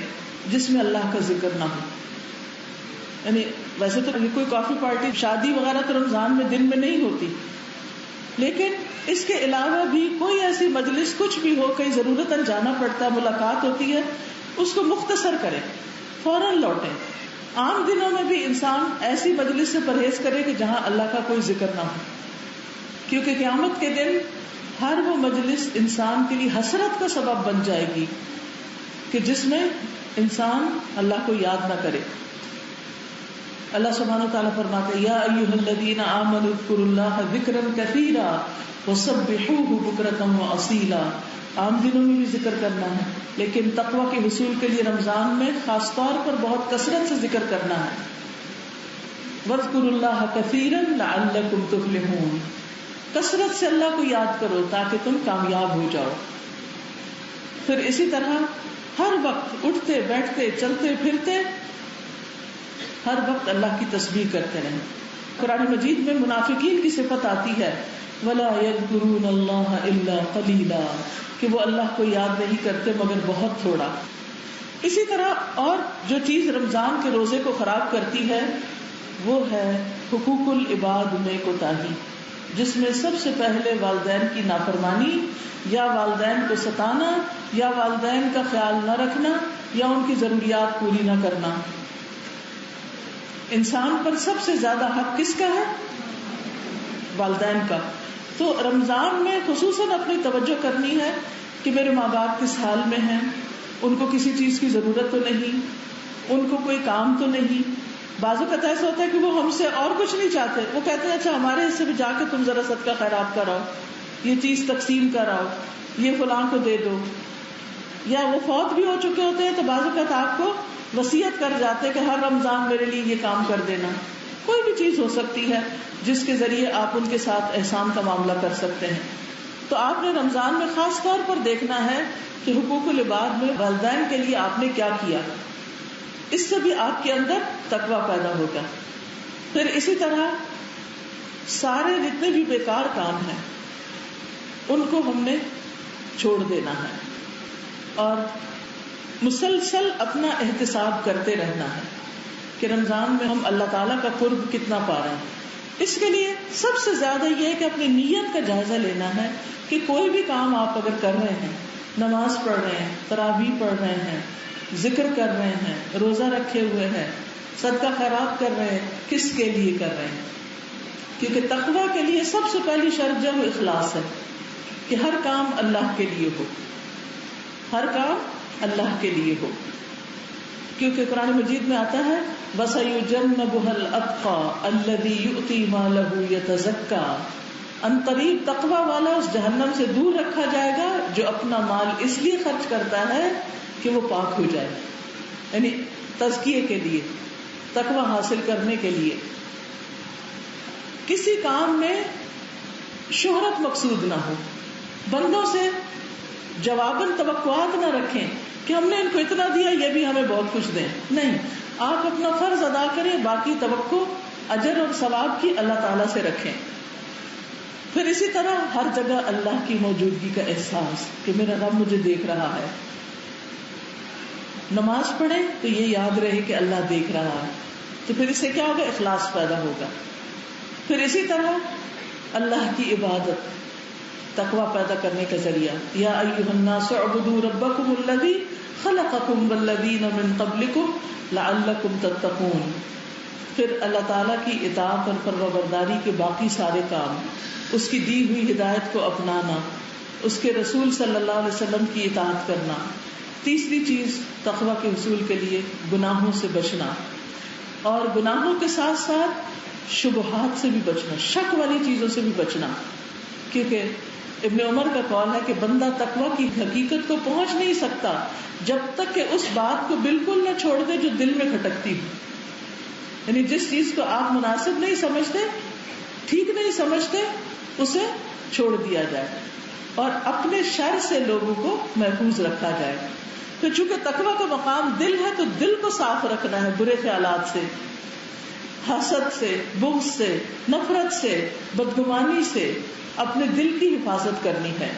جس میں اللہ کا ذکر نہ ہو. یعنی ویسے تو کوئی کافی پارٹی شادی وغیرہ تو رمضان میں دن میں نہیں ہوتی، لیکن اس کے علاوہ بھی کوئی ایسی مجلس کچھ بھی ہو، کہیں ضرورتاً جانا پڑتا ہے، ملاقات ہوتی ہے، اس کو مختصر کریں، فوراً لوٹیں. عام دنوں میں بھی انسان ایسی مجلس سے پرہیز کرے کہ جہاں اللہ کا کوئی ذکر نہ ہو، کیونکہ قیامت کے دن ہر وہ مجلس انسان کے لیے حسرت کا سبب بن جائے گی کہ جس میں انسان اللہ کو یاد نہ کرے. اللہ سبحانہ وتعالیٰ فرماتے ہیں یا ایھا الذین آمنوا اذکروا اللہ ذکرا کثیرا وسبحوہ بکرۃ واصیلا. عام دنوں میں بھی ذکر کرنا ہے، لیکن تقوی کے حصول کے لیے رمضان میں خاص طور پر بہت کثرت سے ذکر کرنا ہے. واذکروا اللہ کثیرا لعلکم تفلحون. کثرت سے اللہ کو یاد کرو تاکہ تم کامیاب ہو جاؤ. پھر اسی طرح ہر وقت اٹھتے بیٹھتے چلتے پھرتے ہر وقت اللہ کی تسبیح کرتے رہیں. قرآن مجید میں منافقین کی صفت آتی ہے وَلَا يَذْكُرُونَ اللَّهَ إِلَّا قَلِيلًا کہ وہ اللہ کو یاد نہیں کرتے مگر بہت تھوڑا. اسی طرح اور جو چیز رمضان کے روزے کو خراب کرتی ہے وہ ہے حقوق العباد میں کوتاہی، جس میں سب سے پہلے والدین کی نافرمانی یا والدین کو ستانا یا والدین کا خیال نہ رکھنا یا ان کی ضروریات پوری نہ کرنا. انسان پر سب سے زیادہ حق کس کا ہے؟ والدین کا. تو رمضان میں خصوصاً اپنی توجہ کرنی ہے کہ میرے ماں باپ کس حال میں ہیں، ان کو کسی چیز کی ضرورت تو نہیں، ان کو کوئی کام تو نہیں. بعض اوقات ایسا ہوتا ہے کہ وہ ہم سے اور کچھ نہیں چاہتے، وہ کہتے ہیں اچھا ہمارے حصے میں جا کے تم ذرا صدقہ خیرات کراؤ، یہ چیز تقسیم کراؤ، یہ فلاں کو دے دو. یا وہ فوت بھی ہو چکے ہوتے ہیں تو بعض اوقات آپ کو وصیت کر جاتے ہیں کہ ہر رمضان میرے لیے یہ کام کر دینا. کوئی بھی چیز ہو سکتی ہے جس کے ذریعے آپ ان کے ساتھ احسان کا معاملہ کر سکتے ہیں. تو آپ نے رمضان میں خاص طور پر دیکھنا ہے کہ حقوق العباد میں والدین کے لیے آپ نے کیا کیا، اس سے بھی آپ کے اندر تقویٰ پیدا ہوگا. پھر اسی طرح سارے جتنے بھی بیکار کام ہیں ان کو ہم نے چھوڑ دینا ہے اور مسلسل اپنا احتساب کرتے رہنا ہے کہ رمضان میں ہم اللہ تعالیٰ کا قرب کتنا پا رہے ہیں. اس کے لیے سب سے زیادہ یہ ہے کہ اپنی نیت کا جائزہ لینا ہے کہ کوئی بھی کام آپ اگر کر رہے ہیں، نماز پڑھ رہے ہیں، تراویح پڑھ رہے ہیں، ذکر کر رہے ہیں، روزہ رکھے ہوئے ہیں، صدقہ خیرات کر رہے ہیں، کس کے لیے کر رہے ہیں. کیونکہ تقویٰ کے لیے سب سے پہلی شرط جو ہے اخلاص ہے کہ ہر کام اللہ کے لیے ہو، ہر کام اللہ کے لیے ہو. کیونکہ قرآن مجید میں آتا ہے وَسَيُجَنَّبُهَا الْأَتْقَى الَّذِي يُؤْتِي مَالَهُ يَتَزَكَّى ان قریب تقویٰ والا اس جہنم سے دور رکھا جائے گا جو اپنا مال اس لیے خرچ کرتا ہے کہ وہ پاک ہو جائے، یعنی تزکیے کے لیے، تقویٰ حاصل کرنے کے لیے. کسی کام میں شہرت مقصود نہ ہو، بندوں سے جواباً توقعات نہ رکھیں کہ ہم نے ان کو اتنا دیا یہ بھی ہمیں بہت کچھ دیں. نہیں، آپ اپنا فرض ادا کریں، باقی توقع اجر اور ثواب کی اللہ تعالیٰ سے رکھیں. پھر اسی طرح ہر جگہ اللہ کی موجودگی کا احساس کہ میرا رب مجھے دیکھ رہا ہے. نماز پڑھیں تو یہ یاد رہے کہ اللہ دیکھ رہا ہے، تو پھر اس سے کیا ہوگا؟ اخلاص پیدا ہوگا. پھر اسی طرح اللہ کی عبادت تقویٰ پیدا کرنے کا ذریعہ یا ایھا الناس اعبدوا ربکم الذی خلقکم والذین من قبلکم لعلکم تتقون. پھر اللہ تعالیٰ کی اطاعت اور فرمانبرداری کے باقی سارے کام، اس کی دی ہوئی ہدایت کو اپنانا، اس کے رسول صلی اللہ علیہ وسلم کی اطاعت کرنا. تیسری چیز تقویٰ کے حصول کے لیے گناہوں سے بچنا، اور گناہوں کے ساتھ ساتھ شبہات سے بھی بچنا، شک والی چیزوں سے بھی بچنا. کیونکہ ابن عمر کا قول ہے کہ بندہ تقویٰ کی حقیقت کو پہنچ نہیں سکتا جب تک کہ اس بات کو بالکل نہ چھوڑ دے جو دل میں کھٹکتی ہو. یعنی جس چیز کو آپ مناسب نہیں سمجھتے، ٹھیک نہیں سمجھتے، اسے چھوڑ دیا جائے اور اپنے شر سے لوگوں کو محفوظ رکھا جائے. تو چونکہ تقویٰ کا مقام دل ہے تو دل کو صاف رکھنا ہے برے خیالات سے، حسد سے، بغض سے، نفرت سے، بدگمانی سے. اپنے دل کی حفاظت کرنی ہے،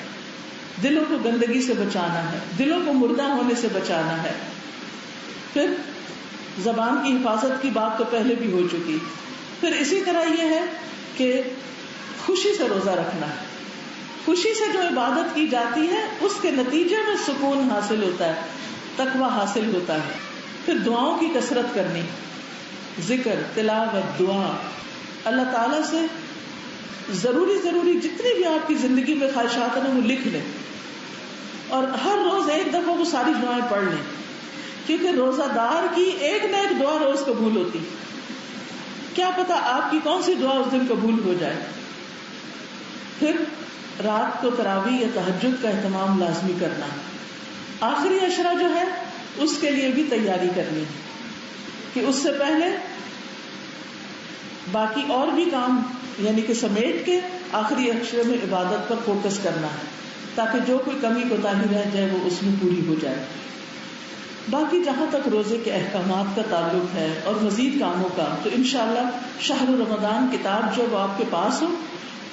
دلوں کو گندگی سے بچانا ہے، دلوں کو مردہ ہونے سے بچانا ہے. پھر زبان کی حفاظت کی بات تو پہلے بھی ہو چکی. پھر اسی طرح یہ ہے کہ خوشی سے روزہ رکھنا ہے. خوشی سے جو عبادت کی جاتی ہے اس کے نتیجے میں سکون حاصل ہوتا ہے، تقویٰ حاصل ہوتا ہے. پھر دعاؤں کی کثرت کرنی، ذکر، تلاوت، دعا. اللہ تعالیٰ سے ضروری جتنی بھی آپ کی زندگی میں خواہشات ہیں وہ لکھ لیں اور ہر روز ایک دفعہ وہ ساری دعائیں پڑھ لیں، کیونکہ روزہ دار کی ایک نہ ایک دعا روز قبول ہوتی. کیا پتا آپ کی کون سی دعا اس دن قبول ہو جائے. پھر رات کو تراویح یا تہجد کا اہتمام لازمی کرنا. آخری عشرہ جو ہے اس کے لیے بھی تیاری کرنی ہے کہ اس سے پہلے باقی اور بھی کام یعنی کہ سمیٹ کے آخری عشرے میں عبادت پر فوکس کرنا ہے تاکہ جو کوئی کمی کوتاہی رہ جائے وہ اس میں پوری ہو جائے. باقی جہاں تک روزے کے احکامات کا تعلق ہے اور مزید کاموں کا، تو انشاءاللہ شہر رمضان کتاب جو آپ کے پاس ہو،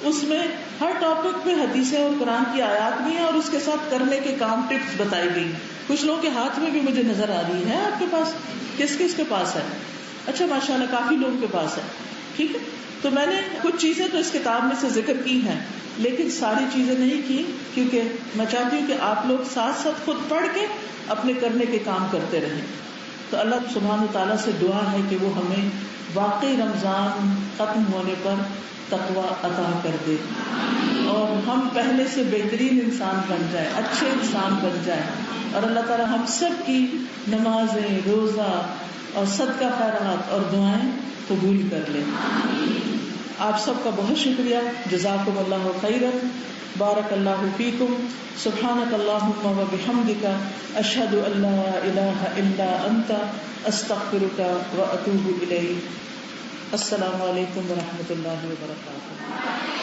اس میں ہر ٹاپک پہ حدیثیں اور قرآن کی آیات بھی ہیں اور اس کے ساتھ کرنے کے کام ٹپس بتائی گئی. کچھ لوگوں کے ہاتھ میں بھی مجھے نظر آ رہی ہے. آپ کے پاس کس کس کے پاس ہے؟ اچھا ماشاءاللہ کافی لوگوں کے پاس ہے. ٹھیک ہے، تو میں نے کچھ چیزیں تو اس کتاب میں سے ذکر کی ہیں لیکن ساری چیزیں نہیں کی، کیونکہ میں چاہتی ہوں کہ آپ لوگ ساتھ ساتھ خود پڑھ کے اپنے کرنے کے کام کرتے رہیں. تو اللہ سبحانہ تعالیٰ سے دعا ہے کہ وہ ہمیں واقعی رمضان ختم ہونے پر تقوی عطا کر دے اور ہم پہلے سے بہترین انسان بن جائیں، اچھے انسان بن جائیں، اور اللہ تعالیٰ ہم سب کی نمازیں، روزہ اور صدقہ خیرات اور دعائیں قبول کر لیں. آپ سب کا بہت شکریہ. جزاکم اللہ خیرا. بارک اللہ فیکم. سبحانک اللہم و بحمدک، اشہد ان لا الہ الا انت، استغفرک و اتوب الیک. السلام علیکم ورحمۃ اللہ وبرکاتہ.